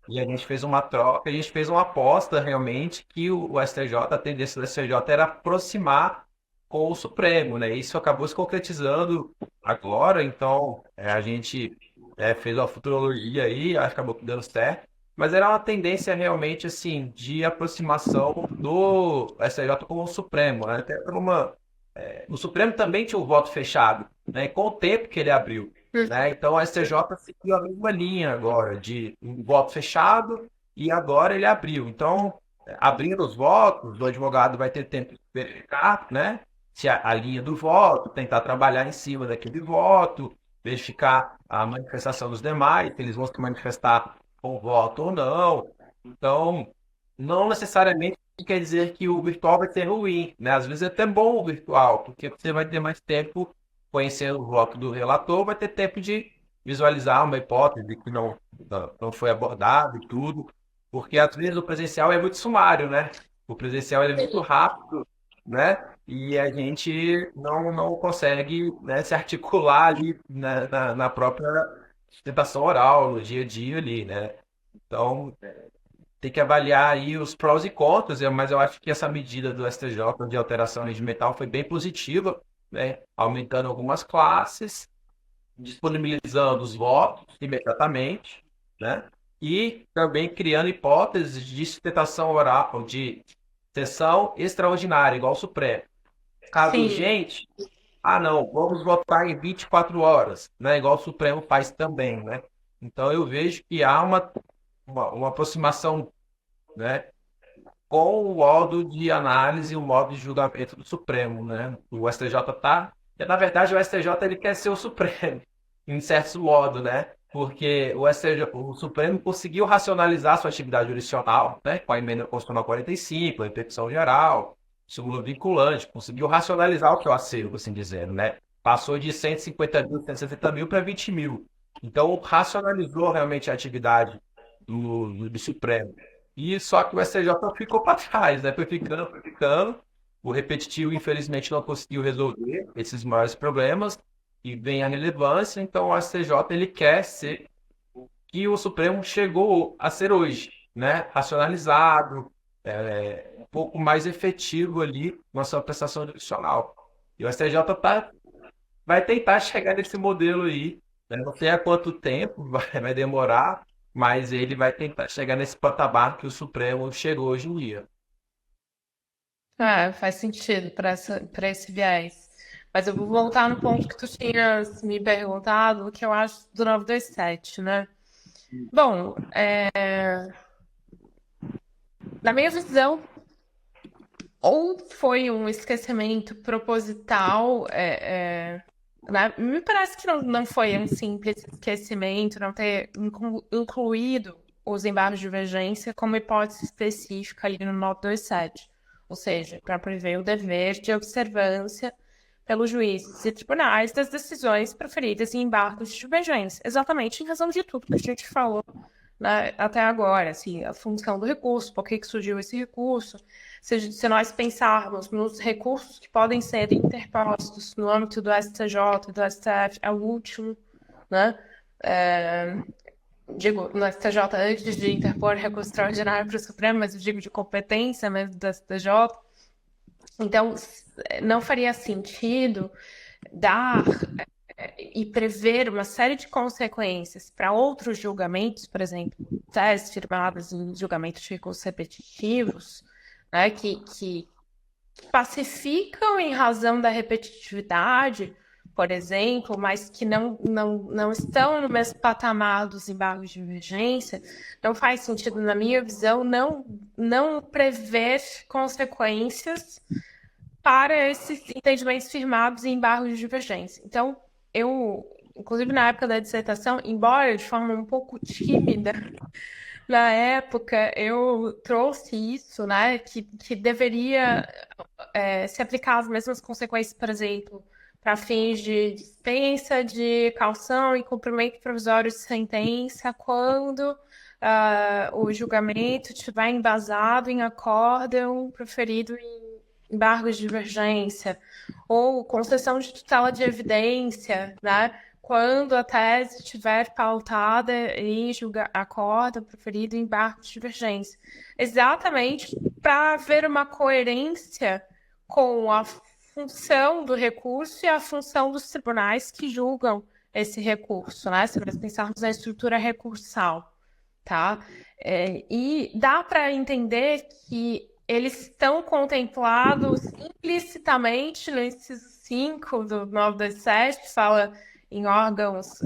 E a gente fez uma troca, a gente fez uma aposta realmente que o STJ, a tendência do STJ era aproximar com o Supremo, né? Isso acabou se concretizando agora, então a gente fez uma futurologia aí, acabou dando certo, mas era uma tendência realmente assim de aproximação do STJ com o Supremo, né? Até por o Supremo também tinha o voto fechado, né? Com o tempo que ele abriu, né? Então o STJ seguiu a mesma linha agora de um voto fechado e agora ele abriu. Então, abrindo os votos, o advogado vai ter tempo de verificar, né? Se a linha do voto, tentar trabalhar em cima daquele voto, verificar a manifestação dos demais, se eles vão se manifestar com voto ou não. Então, não necessariamente quer dizer que o virtual vai ser ruim, né? Às vezes é até bom o virtual, porque você vai ter mais tempo conhecendo o voto do relator, vai ter tempo de visualizar uma hipótese que não foi abordada e tudo, porque às vezes o presencial é muito sumário, né? O presencial ele é muito rápido, né? E a gente não consegue, né, se articular ali na própria sustentação oral, no dia a dia ali, né? Então, tem que avaliar aí os prós e contras, mas eu acho que essa medida do STJ de alteração regimental foi bem positiva, né? Aumentando algumas classes, disponibilizando os votos imediatamente, né? E também criando hipóteses de sustentação oral, de Sessão extraordinária, igual o Supremo. Caso Sim. urgente, não, vamos votar em 24 horas, né? Igual o Supremo faz também, né? Então eu vejo que há uma aproximação, né, com o modo de análise, o modo de julgamento do Supremo, né? O STJ tá, na verdade o STJ ele quer ser o Supremo, em certo modo, né? Porque o Supremo conseguiu racionalizar sua atividade jurisdicional, né? Com a emenda constitucional 45, a repercussão geral, súmula vinculante, conseguiu racionalizar o que é o acervo, assim dizendo, né? Passou de 150 mil, 160 mil para 20 mil. Então, racionalizou realmente a atividade do Supremo. E só que o STJ ficou para trás, né? Foi ficando, foi ficando. O repetitivo, infelizmente, não conseguiu resolver esses maiores problemas e vem a relevância. Então, o STJ ele quer ser o que o Supremo chegou a ser hoje, né? Racionalizado, um pouco mais efetivo ali na sua prestação jurisdicional. E o STJ vai tentar chegar nesse modelo aí, né? Não sei há quanto tempo vai demorar, mas ele vai tentar chegar nesse patamar que o Supremo chegou hoje em dia. Faz sentido para esse viés. Mas eu vou voltar no ponto que tu tinhas me perguntado, que eu acho do 927, né? Bom, na minha visão, ou foi um esquecimento proposital, né? Me parece que não foi um simples esquecimento, não ter incluído os embargos de divergência como hipótese específica ali no 927, ou seja, para prever o dever de observância pelos juízes e tribunais das decisões proferidas em embargos de divergência, exatamente em razão de tudo que a gente falou, né, até agora, assim, a função do recurso, por que surgiu esse recurso, se nós pensarmos nos recursos que podem ser interpostos no âmbito do STJ, do STF, é o último, né? Digo, no STJ antes de interpor recurso extraordinário para o Supremo, mas eu digo de competência mesmo do STJ. Então, não faria sentido dar e prever uma série de consequências para outros julgamentos, por exemplo, teses firmadas em julgamentos de recursos repetitivos, né, que pacificam em razão da repetitividade, por exemplo, mas que não estão no mesmo patamar dos embargos de divergência, não faz sentido, na minha visão, não prever consequências para esses entendimentos firmados em embargos de divergência. Então, eu, inclusive na época da dissertação, embora de forma um pouco tímida, na época eu trouxe isso, né, que deveria se aplicar as mesmas consequências, por exemplo, para fins de dispensa de caução e cumprimento provisório de sentença, quando o julgamento estiver embasado em acórdão proferido em embargos de divergência, ou concessão de tutela de evidência, né? Quando a tese estiver pautada em acórdão proferido em embargos de divergência. Exatamente para haver uma coerência com a função do recurso e a função dos tribunais que julgam esse recurso, né? Se nós pensarmos na estrutura recursal, tá? E dá para entender que eles estão contemplados implicitamente no inciso 5 do 927, que fala em órgãos,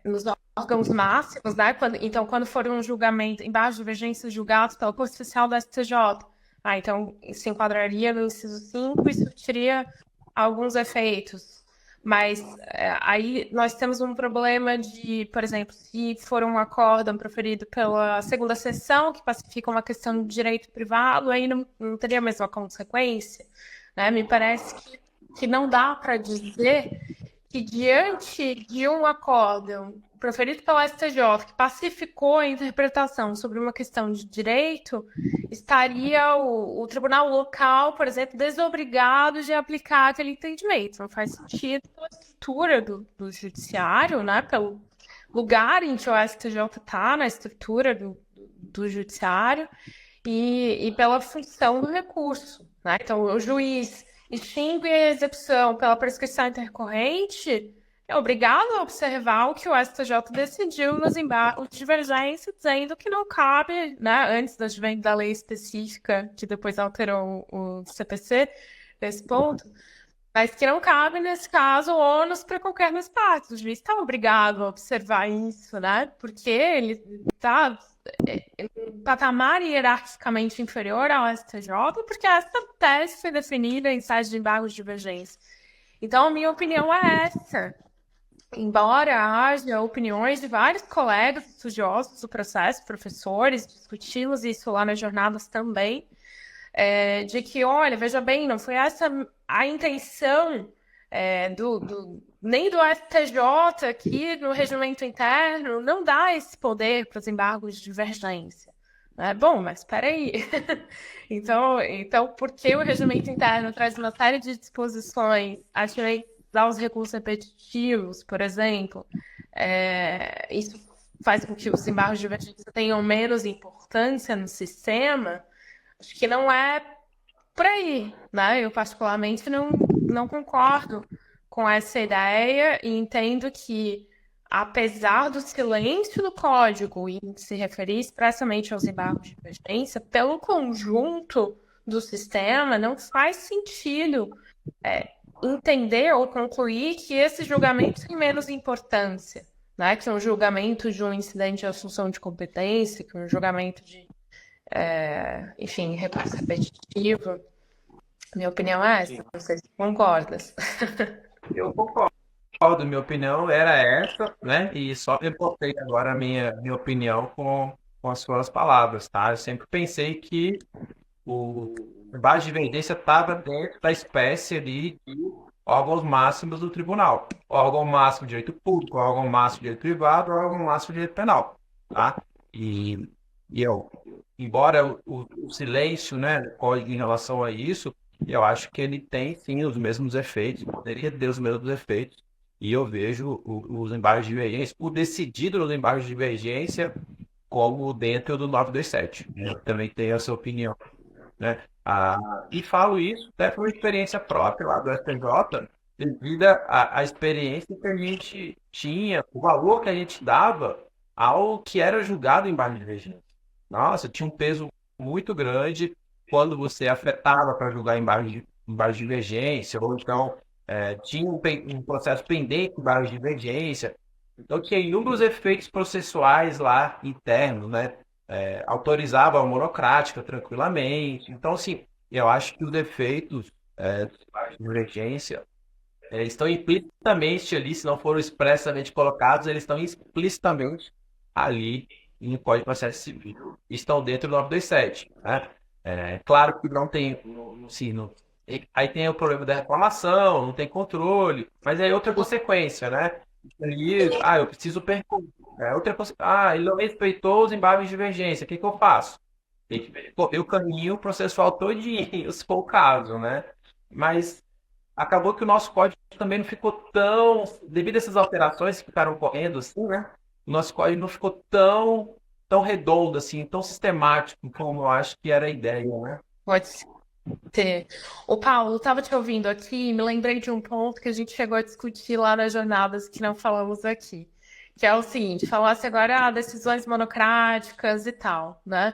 nos órgãos máximos, né? Então, quando for um julgamento, embaixo de divergência julgado pela Corte Especial do STJ, então se enquadraria no inciso 5 e surtiria alguns efeitos. Mas aí nós temos um problema de, por exemplo, se for um acórdão proferido pela segunda seção, que pacifica uma questão de direito privado, aí não teria a mesma consequência, né? Me parece que não dá para dizer que diante de um acórdão proferido pela STJ, que pacificou a interpretação sobre uma questão de direito, estaria o tribunal local, por exemplo, desobrigado de aplicar aquele entendimento. Não faz sentido pela estrutura do judiciário, né? Pelo lugar em que o STJ está na estrutura do judiciário e pela função do recurso, né? Então, o juiz extingue a execução pela prescrição intercorrente, é obrigado a observar o que o STJ decidiu nos embargos de divergência, dizendo que não cabe, né, antes do advento da lei específica, que depois alterou o CPC, nesse ponto, mas que não cabe, nesse caso, ônus para qualquer das partes. O juiz está obrigado a observar isso, né, porque ele está em um patamar hierarquicamente inferior ao STJ, porque essa tese foi definida em sede de embargos de divergência. Então, a minha opinião é essa. Embora haja opiniões de vários colegas estudiosos do processo, professores, discutimos isso lá nas jornadas também, de que, olha, veja bem, não foi essa a intenção nem do STJ aqui no regimento interno, não dá esse poder para os embargos de divergência. Bom, mas espera aí. Então, por que o regimento interno traz uma série de disposições a dar os recursos repetitivos, por exemplo? Isso faz com que os embargos de divergência tenham menos importância no sistema? Acho que não é por aí, né? Eu, particularmente, não concordo com essa ideia e entendo que, apesar do silêncio do código em se referir expressamente aos embargos de divergência, pelo conjunto do sistema, não faz sentido entender ou concluir que esse julgamento tem menos importância, né? Que um julgamento de um incidente de assunção de competência, que um julgamento de, enfim, recurso repetitivo. Minha opinião é essa, não sei se concordas. Eu concordo, minha opinião era essa, né? E só reportei agora a minha opinião com as suas palavras, tá? Eu sempre pensei que o embargo de divergência estava dentro da espécie ali de órgãos máximos do tribunal. Órgão máximo de direito público, órgão máximo de direito privado, órgão máximo de direito penal, tá? E embora o silêncio, né, em relação a isso, eu acho que ele tem, sim, os mesmos efeitos, poderia ter os mesmos efeitos, e eu vejo os embargos de divergência, o decidido nos embargos de divergência, como dentro do 927. Eu também tenho essa opinião, né? E falo isso até por experiência própria lá do STJ, devido à experiência que a gente tinha, o valor que a gente dava ao que era julgado em embargo de divergência. Nossa, tinha um peso muito grande quando você afetava para julgar embargo de divergência, ou então tinha um processo pendente de embargo de divergência. Então, tinha inúmeros efeitos processuais lá internos, né? Autorizava a monocrática tranquilamente. Então, assim, eu acho que os efeitos de divergência estão implicitamente ali, se não foram expressamente colocados, eles estão explicitamente ali no Código de Processo Civil. Estão dentro do 927, né? Claro que não tem, aí tem o problema da reclamação, não tem controle, mas é outra consequência, né? Eu preciso perguntar. Ele não respeitou os embargos de divergência, o que eu faço? Tem que percorrer o caminho processual todinho, se for o caso, né? Mas acabou que o nosso código também não ficou tão, devido a essas alterações que ficaram ocorrendo, assim, né? O nosso código não ficou tão redondo, assim, tão sistemático como eu acho que era a ideia, né? Pode ser. Ô, Paulo, estava te ouvindo aqui e me lembrei de um ponto que a gente chegou a discutir lá nas jornadas que não falamos aqui. Que é o seguinte, falasse agora decisões monocráticas e tal, né?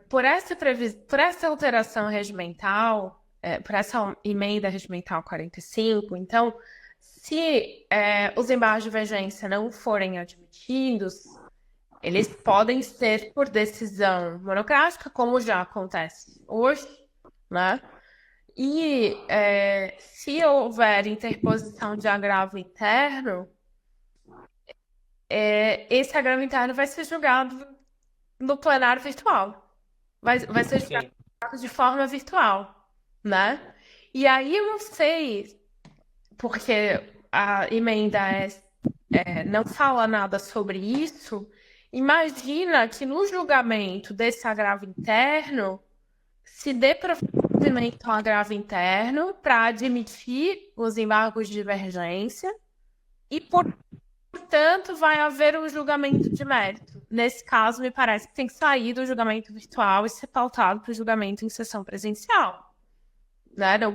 Por essa alteração regimental, por essa emenda regimental 45, então, se os embargos de divergência não forem admitidos, eles podem ser por decisão monocrática, como já acontece hoje, né? E se houver interposição de agravo interno, esse agravo interno vai ser julgado no plenário virtual. Vai ser julgado de forma virtual, né? E aí eu não sei, porque a emenda não fala nada sobre isso. Imagina que no julgamento desse agravo interno se dê provimento ao agravo interno para admitir os embargos de divergência e, portanto, vai haver um julgamento de mérito. Nesse caso, me parece que tem que sair do julgamento virtual e ser pautado para o julgamento em sessão presencial, né? Não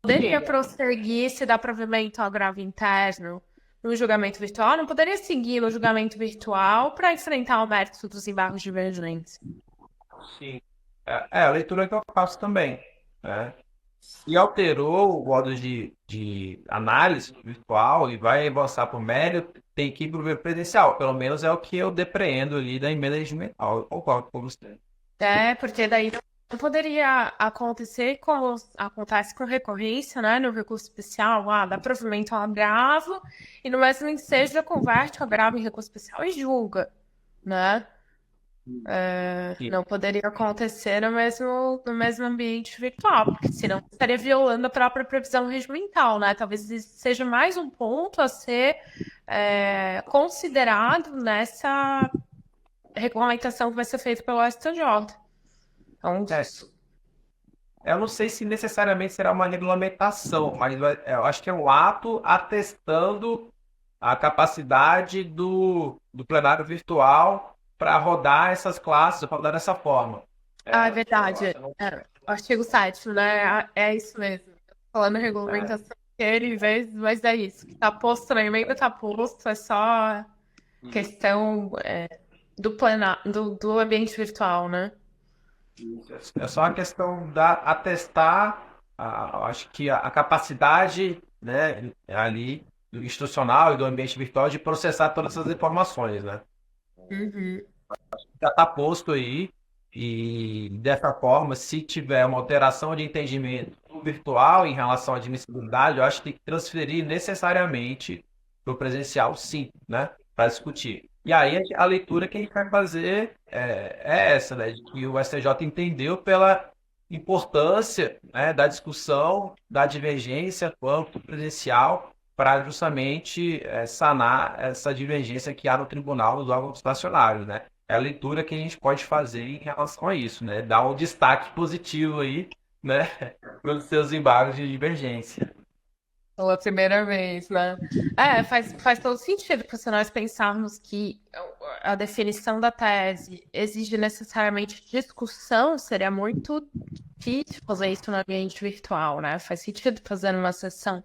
poderia prosseguir se dá provimento ao agravo interno no julgamento virtual, não poderia seguir no julgamento virtual para enfrentar o mérito dos embargos divergentes. Sim. A leitura que eu faço também, né? Se alterou o modo de análise virtual e vai avançar para o mérito, tem que ir para o presencial. Pelo menos é o que eu depreendo ali da emenda regimental. Eu concordo com você. Porque daí não poderia acontecer como acontece com recorrência, né? No recurso especial, dá provimento ao agravo e no mesmo ensejo já converte o agravo em recurso especial e julga, né? Não poderia acontecer no mesmo ambiente virtual, porque senão estaria violando a própria previsão regimental, né? Talvez isso seja mais um ponto a ser considerado nessa regulamentação que vai ser feita pelo STJ. Então, Eu não sei se necessariamente será uma regulamentação, mas eu acho que é um ato atestando a capacidade do plenário virtual para rodar essas classes, para rodar dessa forma. é verdade. Artigo 7, né? É isso mesmo. Falando em regulamentação, mas é isso. Que tá posto na emenda, tá posto, é só questão do ambiente virtual, né? É só uma questão da atestar, acho que a capacidade, né, ali do institucional e do ambiente virtual de processar todas essas informações, né? Já está posto aí e dessa forma, se tiver uma alteração de entendimento do virtual em relação à admissibilidade, eu acho que tem que transferir necessariamente para o presencial, sim, né, para discutir. E aí a leitura que a gente vai fazer é essa, né, de que o STJ entendeu pela importância, né, da discussão, da divergência quanto presencial para justamente sanar essa divergência que há no tribunal dos órgãos estacionários, né? É a leitura que a gente pode fazer em relação a isso, né? Dar um destaque positivo aí, né, para os seus embargos de divergência. Pela primeira vez, né? Faz todo sentido, porque se nós pensarmos que a definição da tese exige necessariamente discussão, seria muito difícil fazer isso no ambiente virtual, né? Faz sentido fazer uma sessão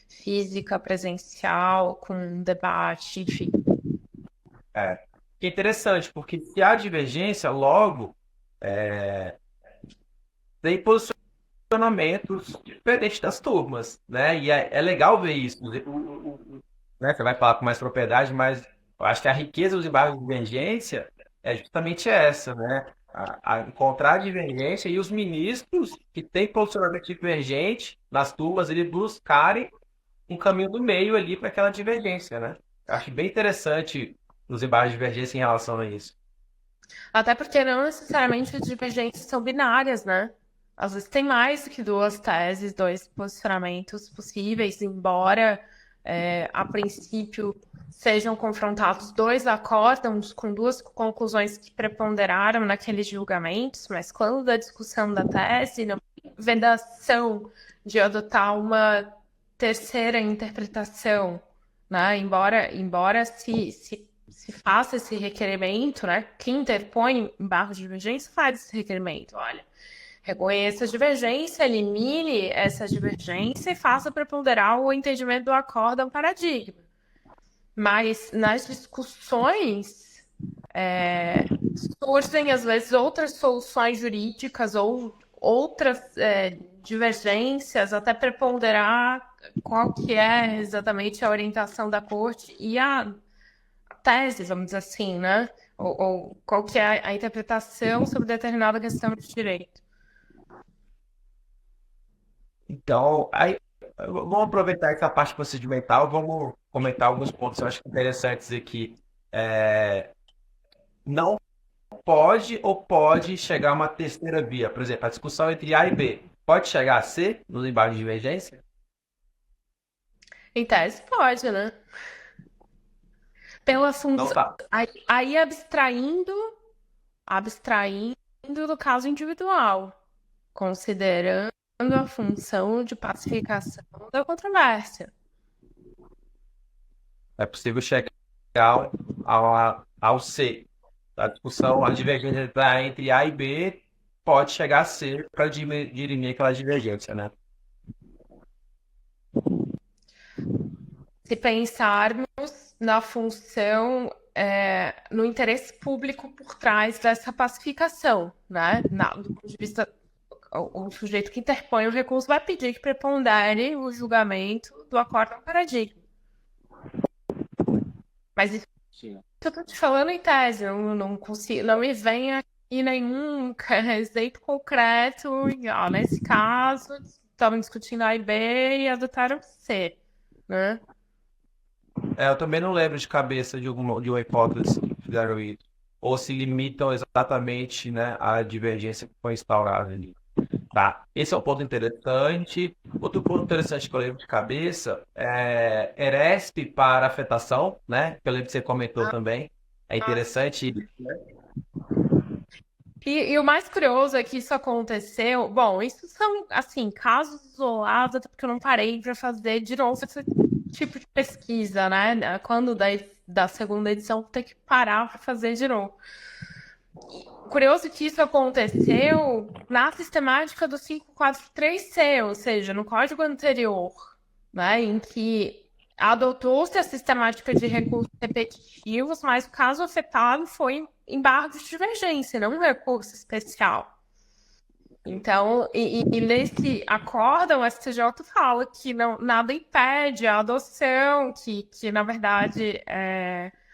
física, presencial, com debate, enfim. Que é interessante, porque se há divergência, logo tem posicionamentos diferentes das turmas, né? E é legal ver isso. Né? Você vai falar com mais propriedade, mas eu acho que a riqueza dos embargos de divergência é justamente essa, né? A encontrar a divergência e os ministros que têm posicionamento divergente nas turmas, eles buscarem um caminho do meio ali para aquela divergência, né? Eu acho bem interessante os embargos de divergência em relação a isso. Até porque não necessariamente as divergências são binárias, né? Às vezes tem mais do que duas teses, dois posicionamentos possíveis, embora a princípio sejam confrontados dois acórdãos com duas conclusões que preponderaram naqueles julgamentos, mas quando da discussão da tese, na vedação de adotar uma terceira interpretação, né? Embora se faça esse requerimento, né? Quem interpõe embargo de divergência faz esse requerimento. Olha, reconheça a divergência, elimine essa divergência e faça preponderar o entendimento do acórdão paradigma. Mas nas discussões surgem, às vezes, outras soluções jurídicas ou outras divergências, até preponderar qual que é exatamente a orientação da corte e a tese, vamos dizer assim, né? Ou qual que é a interpretação sobre determinada questão de direito. Então, aí, vamos aproveitar essa parte procedimental, vamos comentar alguns pontos que eu acho interessantes aqui. Não pode ou pode chegar a uma terceira via? Por exemplo, a discussão entre A e B pode chegar a C nos embargos de divergência? Em tese, pode, né? Pela função. Não tá. Aí abstraindo do caso individual, considerando a função de pacificação da controvérsia. É possível chegar ao C. A discussão, a divergência entre A e B pode chegar a C para dirimir aquela divergência, né? se pensarmos na função, no interesse público por trás dessa pacificação, né? Do ponto de vista, o sujeito que interpõe o recurso vai pedir que prepondere o julgamento do acórdão paradigma. Mas isso eu tô te falando em tese, eu não consigo, não me vem aqui nenhum exemplo concreto, nesse caso, estavam discutindo A e B e adotaram C, né? Eu também não lembro de cabeça de uma hipótese que fizeram isso. Ou se limitam exatamente, né, à divergência que foi instaurada ali. Tá. Esse é um ponto interessante. Outro ponto interessante que eu lembro de cabeça é ERESP para afetação, né? Que eu lembro que você comentou também. É interessante. E o mais curioso é que isso aconteceu. Bom, isso são, assim, casos isolados, até porque eu não parei para fazer de novo esse tipo de pesquisa, né? Quando da segunda edição, vou ter que parar para fazer de novo. Curioso que isso aconteceu na sistemática do 543C, ou seja, no código anterior, né? Em que adotou-se a sistemática de recursos repetitivos, mas o caso afetado foi embargo de divergência, não um recurso especial. Então, e nesse acórdão, o STJ fala que nada impede a adoção, que na verdade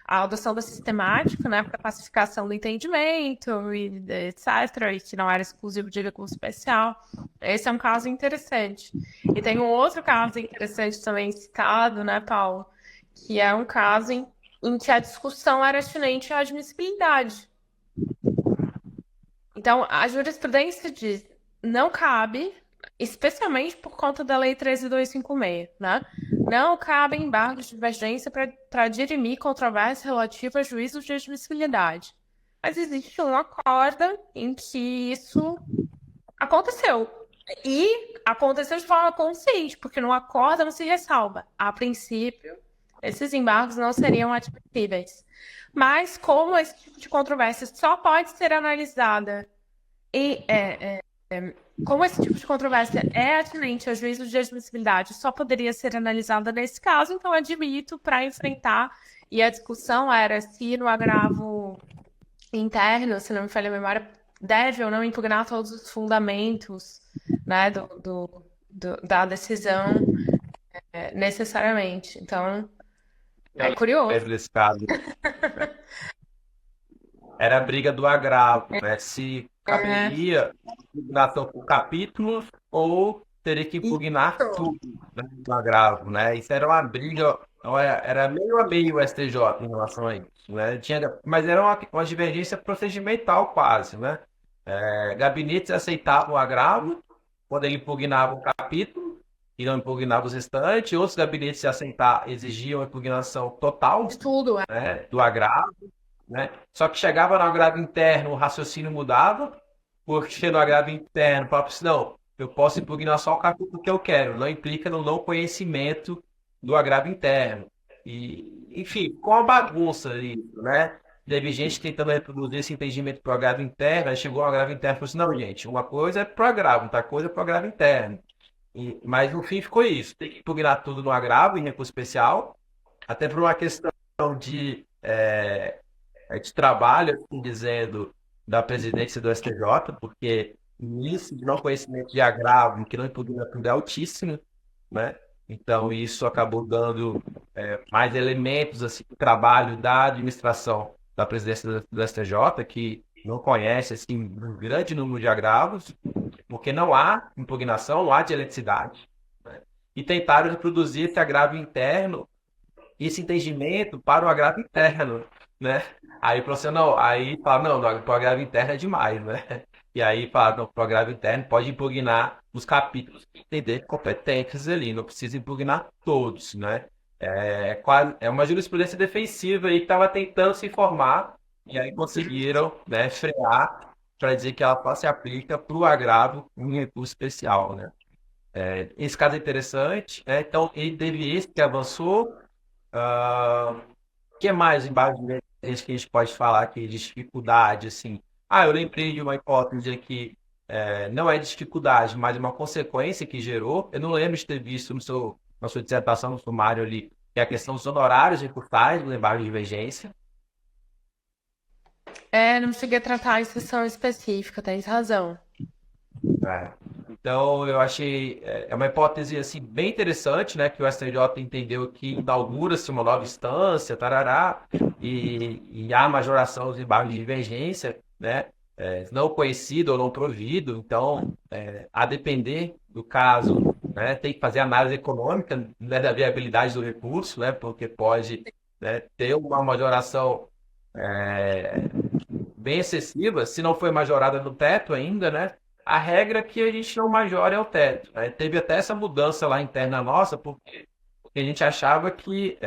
a adoção da sistemática, né, para pacificação do entendimento, e etc., e que não era exclusivo de recurso especial. Esse é um caso interessante. E tem um outro caso interessante também citado, né, Paulo, que é um caso em que a discussão era atinente à admissibilidade. Então, a jurisprudência diz, não cabe, especialmente por conta da Lei 13.256, né? Não cabe embargos de divergência para dirimir controvérsia relativa a juízos de admissibilidade. Mas existe um acórdão em que isso aconteceu. E aconteceu de forma consciente, porque no acórdão se ressalva. A princípio, esses embargos não seriam admissíveis. Mas como esse tipo de controvérsia só pode ser analisada como esse tipo de controvérsia é atinente ao juízo de admissibilidade, só poderia ser analisada nesse caso, então admito para enfrentar. E a discussão era se no agravo interno, se não me falha a memória, deve ou não impugnar todos os fundamentos, né, da decisão necessariamente. Então, é curioso. Nesse caso. Era a briga do agravo, né? Se caberia impugnação por capítulos ou teria que impugnar tudo, né, do agravo, né? Isso era uma briga, era meio a meio o STJ em relação a isso, né? Mas era uma divergência procedimental quase, né? Gabinetes aceitavam o agravo quando ele impugnava um capítulo e não impugnava os restantes, outros gabinetes exigiam a impugnação total, De tudo, né, do agravo, né? Só que chegava no agravo interno, o raciocínio mudava, porque no agravo interno, falava assim, não, eu posso impugnar só o capítulo que eu quero, não implica no não conhecimento do agravo interno. E, enfim, com a bagunça isso, né? Teve gente tentando reproduzir esse entendimento pro agravo interno, aí chegou ao agravo interno e falou assim, não, gente, uma coisa é pro agravo, outra coisa é pro agravo interno. Mas no fim ficou isso, tem que impugnar tudo no agravo, em recurso especial, até por uma questão de trabalho, assim dizendo, da presidência do STJ, porque o índice de não conhecimento de agravo, que não impugna tudo, é altíssimo, né? Então, isso acabou dando mais elementos assim, de trabalho da administração da presidência do STJ, que não conhece assim, um grande número de agravos, porque não há impugnação, não há dialeticidade, né? E tentaram reproduzir esse agravo interno, esse entendimento para o agravo interno, né? Aí o profissional, aí fala, não, pro agravo interno é demais, né? E aí fala, não, pro agravo interno pode impugnar os capítulos que entender competências ali, não precisa impugnar todos, né? É uma jurisprudência defensiva aí que estava tentando se formar e aí conseguiram, né, frear para dizer que ela só se aplica para o agravo em recurso especial, né? Esse caso é interessante, né? Então, ele teve esse que avançou. O que mais embaixo desse que a gente pode falar aqui de dificuldade, assim? Eu lembrei de uma hipótese aqui, não é dificuldade, mas uma consequência que gerou. Eu não lembro de ter visto na sua dissertação, no sumário ali, que é a questão dos honorários recursais do embargo de divergência. Não cheguei a tratar a exceção específica, tens razão. É. Então, eu achei uma hipótese assim bem interessante, né, que o STJ entendeu que inaugura-se uma nova instância, tarará, e há majoração dos embargos de divergência, né, não conhecido ou não provido. Então, a depender do caso, né, tem que fazer análise econômica, né, da viabilidade do recurso, né, porque pode, né, ter uma majoração bem excessiva, se não foi majorada no teto ainda, né? A regra é que a gente não majore é o teto, né? Teve até essa mudança lá interna nossa, porque a gente achava que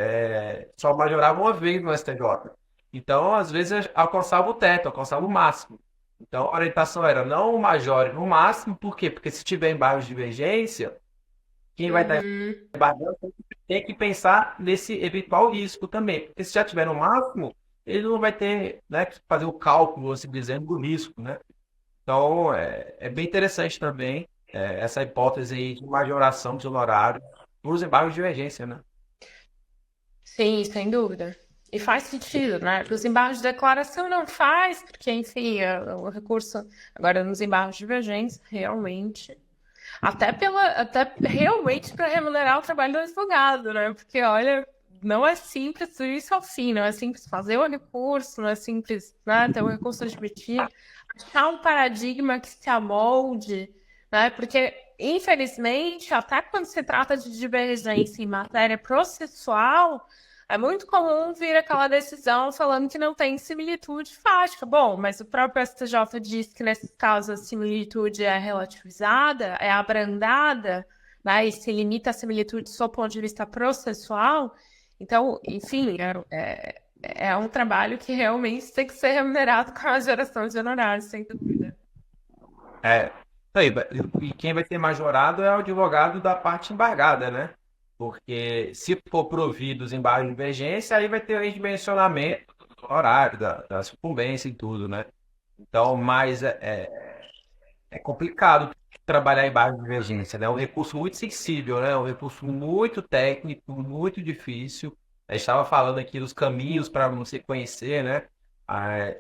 só majorava uma vez no STJ. Então, às vezes, alcançava o teto, alcançava o máximo. Então, a orientação era não majore no máximo, por quê? Porque se tiver embargo de divergência, quem vai estar Uhum. embargando tem que pensar nesse eventual risco também. Porque se já tiver no máximo, ele não vai ter, né, que fazer o cálculo, assim dizendo, do risco, né? Então, é bem interessante também essa hipótese aí de majoração de honorário para os embargos de emergência, né? Sim, sem dúvida. E faz sentido, né? Para os embargos de declaração não faz, porque, enfim, o recurso, agora nos embargos de divergência, realmente. Até realmente para remunerar o trabalho do advogado, né? Porque, olha, não é simples do início ao fim, não é simples fazer o recurso, não é simples, né, ter o recurso admitido, achar um paradigma que se amolde, né? Porque, infelizmente, até quando se trata de divergência em matéria processual, é muito comum vir aquela decisão falando que não tem similitude fática. Bom, mas o próprio STJ diz que nesses casos a similitude é relativizada, é abrandada, né, e se limita à similitude do ponto de vista processual. Então, enfim, é um trabalho que realmente tem que ser remunerado com a geração de honorários, sem dúvida. É, isso aí, e quem vai ser majorado é o advogado da parte embargada, né? Porque se for provido os embargos de divergência, aí vai ter o redimensionamento do horário, da sucumbência e tudo, né? Então, mas é complicado trabalhar em embargo de divergência, né? É um recurso muito sensível, né? É um recurso muito técnico, muito difícil. A gente estava falando aqui dos caminhos para você conhecer, né? Ah,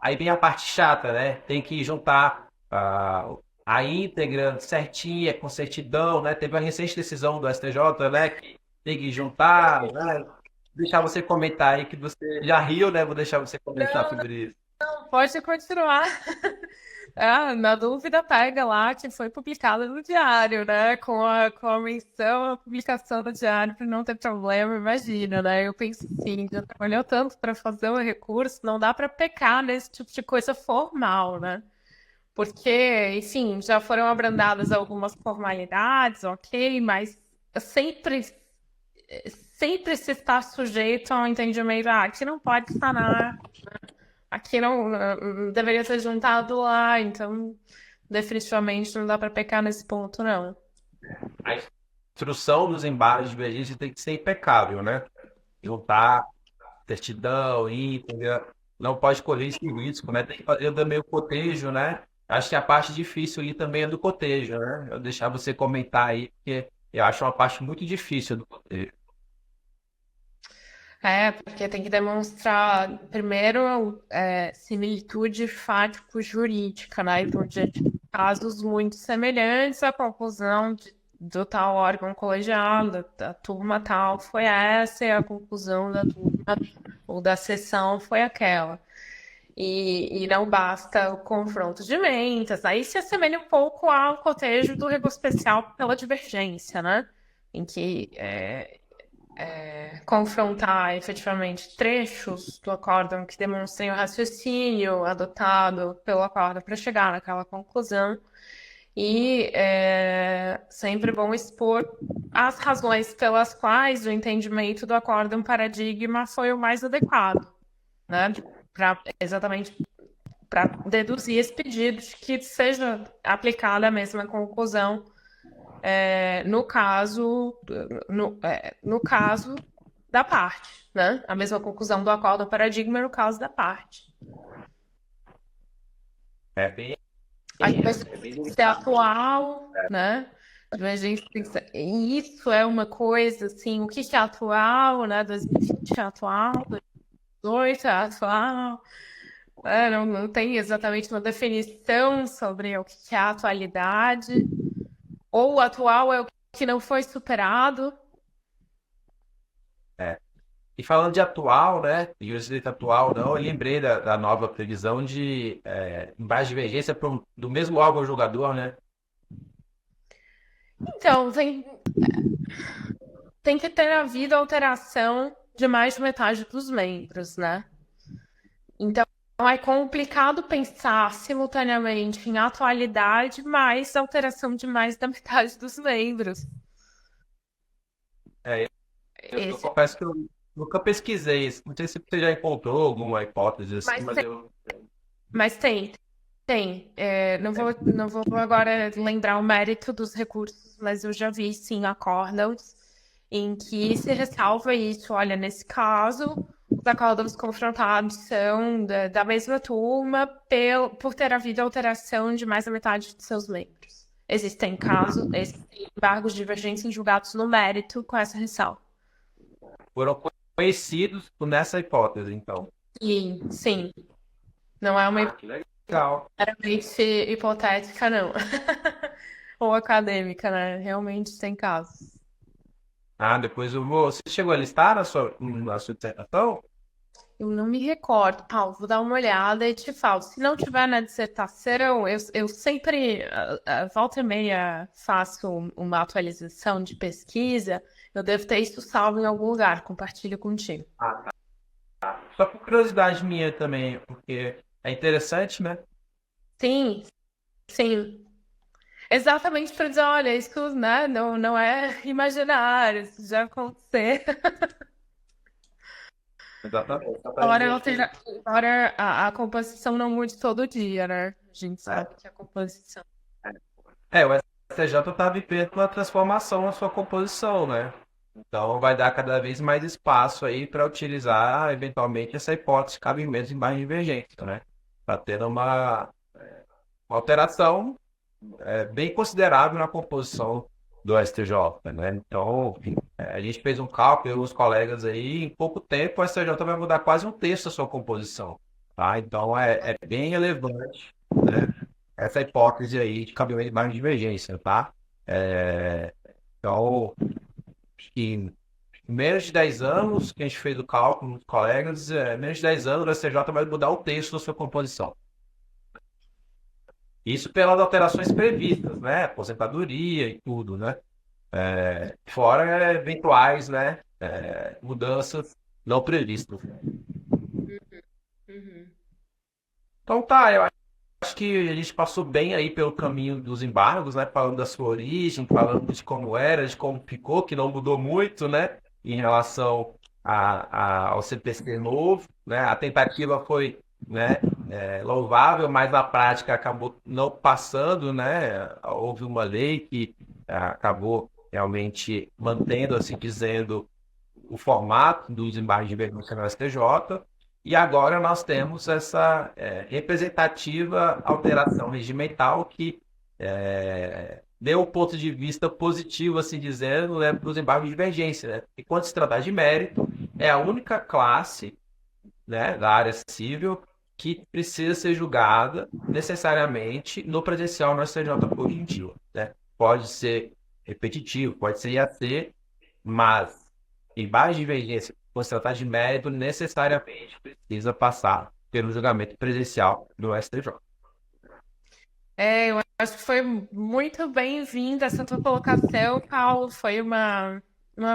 aí vem a parte chata, né? Tem que juntar a íntegra certinha, com certidão, né? Teve uma recente decisão do STJ, né? Que tem que juntar, né? Deixar você comentar aí que você já riu, né? Vou deixar você comentar sobre isso. Pode continuar. Na dúvida, pega lá que foi publicado no diário, né? Com a menção, a publicação no diário, para não ter problema, imagina, né? Eu penso assim, já trabalhou tanto para fazer o recurso, não dá para pecar nesse tipo de coisa formal, né? Porque, enfim, já foram abrandadas algumas formalidades, ok, mas sempre, sempre se está sujeito ao entendimento, que não pode sanar. Aqui não deveria ser juntado lá, então definitivamente não dá para pecar nesse ponto, não. A instrução dos embargos de divergência tem que ser impecável, né? Juntar certidão, íntegra, não pode correr esse risco, né? Tem que fazer também o cotejo, né? Acho que a parte difícil ali também é do cotejo, né? Eu deixar você comentar aí, porque eu acho uma parte muito difícil do cotejo. Porque tem que demonstrar, primeiro, similitude fático-jurídica, né? Então, diante de casos muito semelhantes, a conclusão do tal órgão colegiado, da turma tal, foi essa, e a conclusão da turma ou da sessão foi aquela. E não basta o confronto de mentas. Aí se assemelha um pouco ao cotejo do recurso especial pela divergência, né? Em que confrontar efetivamente trechos do acórdão que demonstrem o raciocínio adotado pelo acórdão para chegar naquela conclusão. E é sempre bom expor as razões pelas quais o entendimento do acórdão paradigma foi o mais adequado, né? Exatamente para deduzir esse pedido de que seja aplicada a mesma conclusão no caso da parte, né? A mesma conclusão do acórdão paradigma no caso da parte. É bem, Aí vai bem ser delicado. atual, né? Divergência tem que ser. E isso é uma coisa, assim, o que é atual, né? 2020 é atual, 2018 é atual. Não tem exatamente uma definição sobre o que é a atualidade. Ou o atual é o que não foi superado. É. E falando de atual, né? E o direito atual, não, eu lembrei da nova previsão de embaixo de divergência do mesmo órgão julgador, né? Então, tem que ter havido alteração de mais de metade dos membros, né? Então, é complicado pensar simultaneamente em atualidade mais alteração de mais da metade dos membros. É, eu Esse, confesso que eu nunca pesquisei isso. Não sei se você já encontrou alguma hipótese assim, mas mas tem, eu. mas tem. Não vou agora lembrar o mérito dos recursos, mas eu já vi, sim, acórdãos em que se ressalva isso. Olha, nesse caso, os acórdãos confrontados são da mesma turma por ter havido alteração de mais da metade de seus membros. Existem embargos divergentes em julgados no mérito com essa ressalva. Foram conhecidos nessa hipótese, então. E, sim, não é uma Que legal. meramente hipotética, não. Ou acadêmica, né? Realmente tem casos. Ah, depois eu vou. Você chegou a listar na sua dissertação? Eu não me recordo. Paulo, vou dar uma olhada e te falo. Se não tiver na dissertação, eu sempre, volta e meia, faço uma atualização de pesquisa. Eu devo ter isso salvo em algum lugar. Compartilho contigo. Ah, só por curiosidade minha também, porque é interessante, né? Sim, sim. Exatamente para dizer, olha, isso, né, não é imaginário, isso já aconteceu. Exatamente. Só para Embora, dizer que. embora a composição não mude todo dia, né? A gente sabe que a composição. O STJ está vivendo uma transformação na sua composição, né? Então vai dar cada vez mais espaço aí para utilizar eventualmente essa hipótese de cabimento em baixa divergência, né? Está tendo uma alteração bem considerável na composição do STJ, né? Então, enfim, a gente fez um cálculo, eu e os colegas aí, em pouco tempo o STJ vai mudar quase um terço da sua composição, tá? Então é bem relevante, né? Essa hipótese aí de cabimento em baixa divergência, tá? Então, acho que em menos de 10 anos, que a gente fez o cálculo com os colegas, menos de 10 anos o STJ vai mudar um terço da sua composição. Isso pelas alterações previstas, né? Aposentadoria e tudo, né? Fora eventuais, né? Mudanças não previstas. Uhum. Então tá, eu acho que a gente passou bem aí pelo caminho dos embargos, né? Falando da sua origem, falando de como era, de como ficou, que não mudou muito, né? Em relação ao CPC novo, né? A tentativa foi, né? Louvável, mas na prática acabou não passando, né? Houve uma lei que acabou realmente mantendo, assim dizendo, o formato dos embargos de denúncia no STJ. E agora nós temos essa representativa alteração regimental que deu um ponto de vista positivo, assim dizendo, né, para os embargos de divergência. Né? E quando se trata de mérito, é a única classe, né, da área civil que precisa ser julgada necessariamente no presencial no STJ hoje em dia. Né? Pode ser repetitivo, pode ser IAC, mas embaixo de divergência, por se tratar de mérito, necessariamente precisa passar pelo julgamento presencial do STJ. Eu acho que foi muito bem-vinda essa tua colocação, Paulo. Foi uma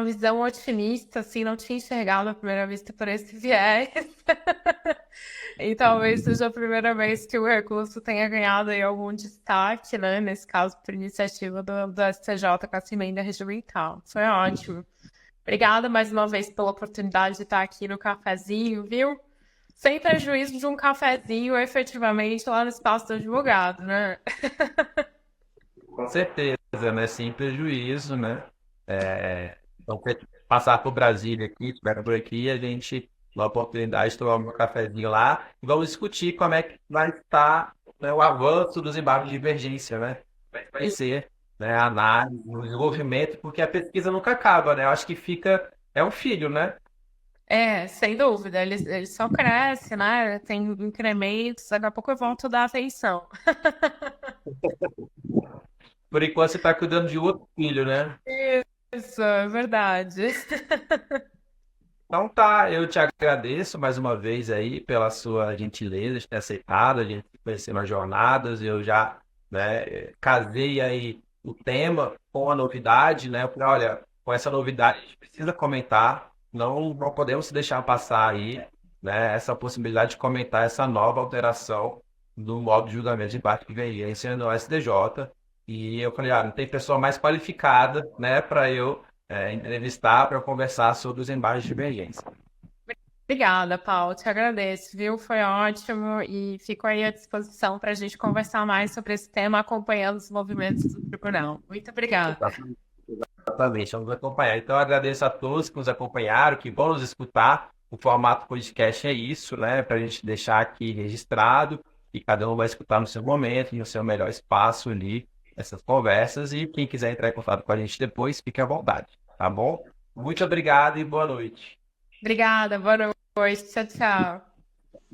visão otimista, assim, não tinha enxergado à primeira vista por esse viés. E talvez seja a primeira vez que o recurso tenha ganhado aí algum destaque, né? Nesse caso, por iniciativa do STJ com essa emenda regimental. Foi ótimo. Obrigada mais uma vez pela oportunidade de estar aqui no cafezinho, viu? Sem prejuízo de um cafezinho, efetivamente, lá no espaço do advogado, né? Com certeza, né? Sem prejuízo, né? Então, passar por Brasília aqui, estiver por aqui, a gente dá a oportunidade de tomar um cafezinho lá e vamos discutir como é que vai estar, né, o avanço dos embargos de divergência, né? Como é que vai ser né, a análise, o desenvolvimento, porque a pesquisa nunca acaba, né? Eu acho que fica, é um filho, né? É, sem dúvida, ele só cresce, né? Tem incrementos, daqui a pouco eu volto a dar atenção. Por enquanto você está cuidando de outro filho, né? Isso, é verdade. Então tá, eu te agradeço mais uma vez aí pela sua gentileza de ter aceitado, a gente conhecer mais jornadas, eu já, né, casei aí o tema com a novidade, né? Eu falei, olha, com essa novidade a gente precisa comentar, não podemos deixar passar aí, né, essa possibilidade de comentar essa nova alteração do modo de julgamento de impacto que vem no STJ. E eu falei, não tem pessoa mais qualificada, né, para eu entrevistar para conversar sobre os embargos de emergência. Obrigada, Paulo, te agradeço, viu? Foi ótimo e fico aí à disposição para a gente conversar mais sobre esse tema, acompanhando os movimentos do tribunal. Muito obrigada. Exatamente, vamos acompanhar. Então, eu agradeço a todos que nos acompanharam, que vão nos escutar. O formato podcast é isso, né? Para a gente deixar aqui registrado e cada um vai escutar no seu momento, no seu melhor espaço ali, essas conversas. E quem quiser entrar em contato com a gente depois, fique à vontade, tá bom? Muito obrigado e boa noite. Obrigada, boa noite, tchau, tchau.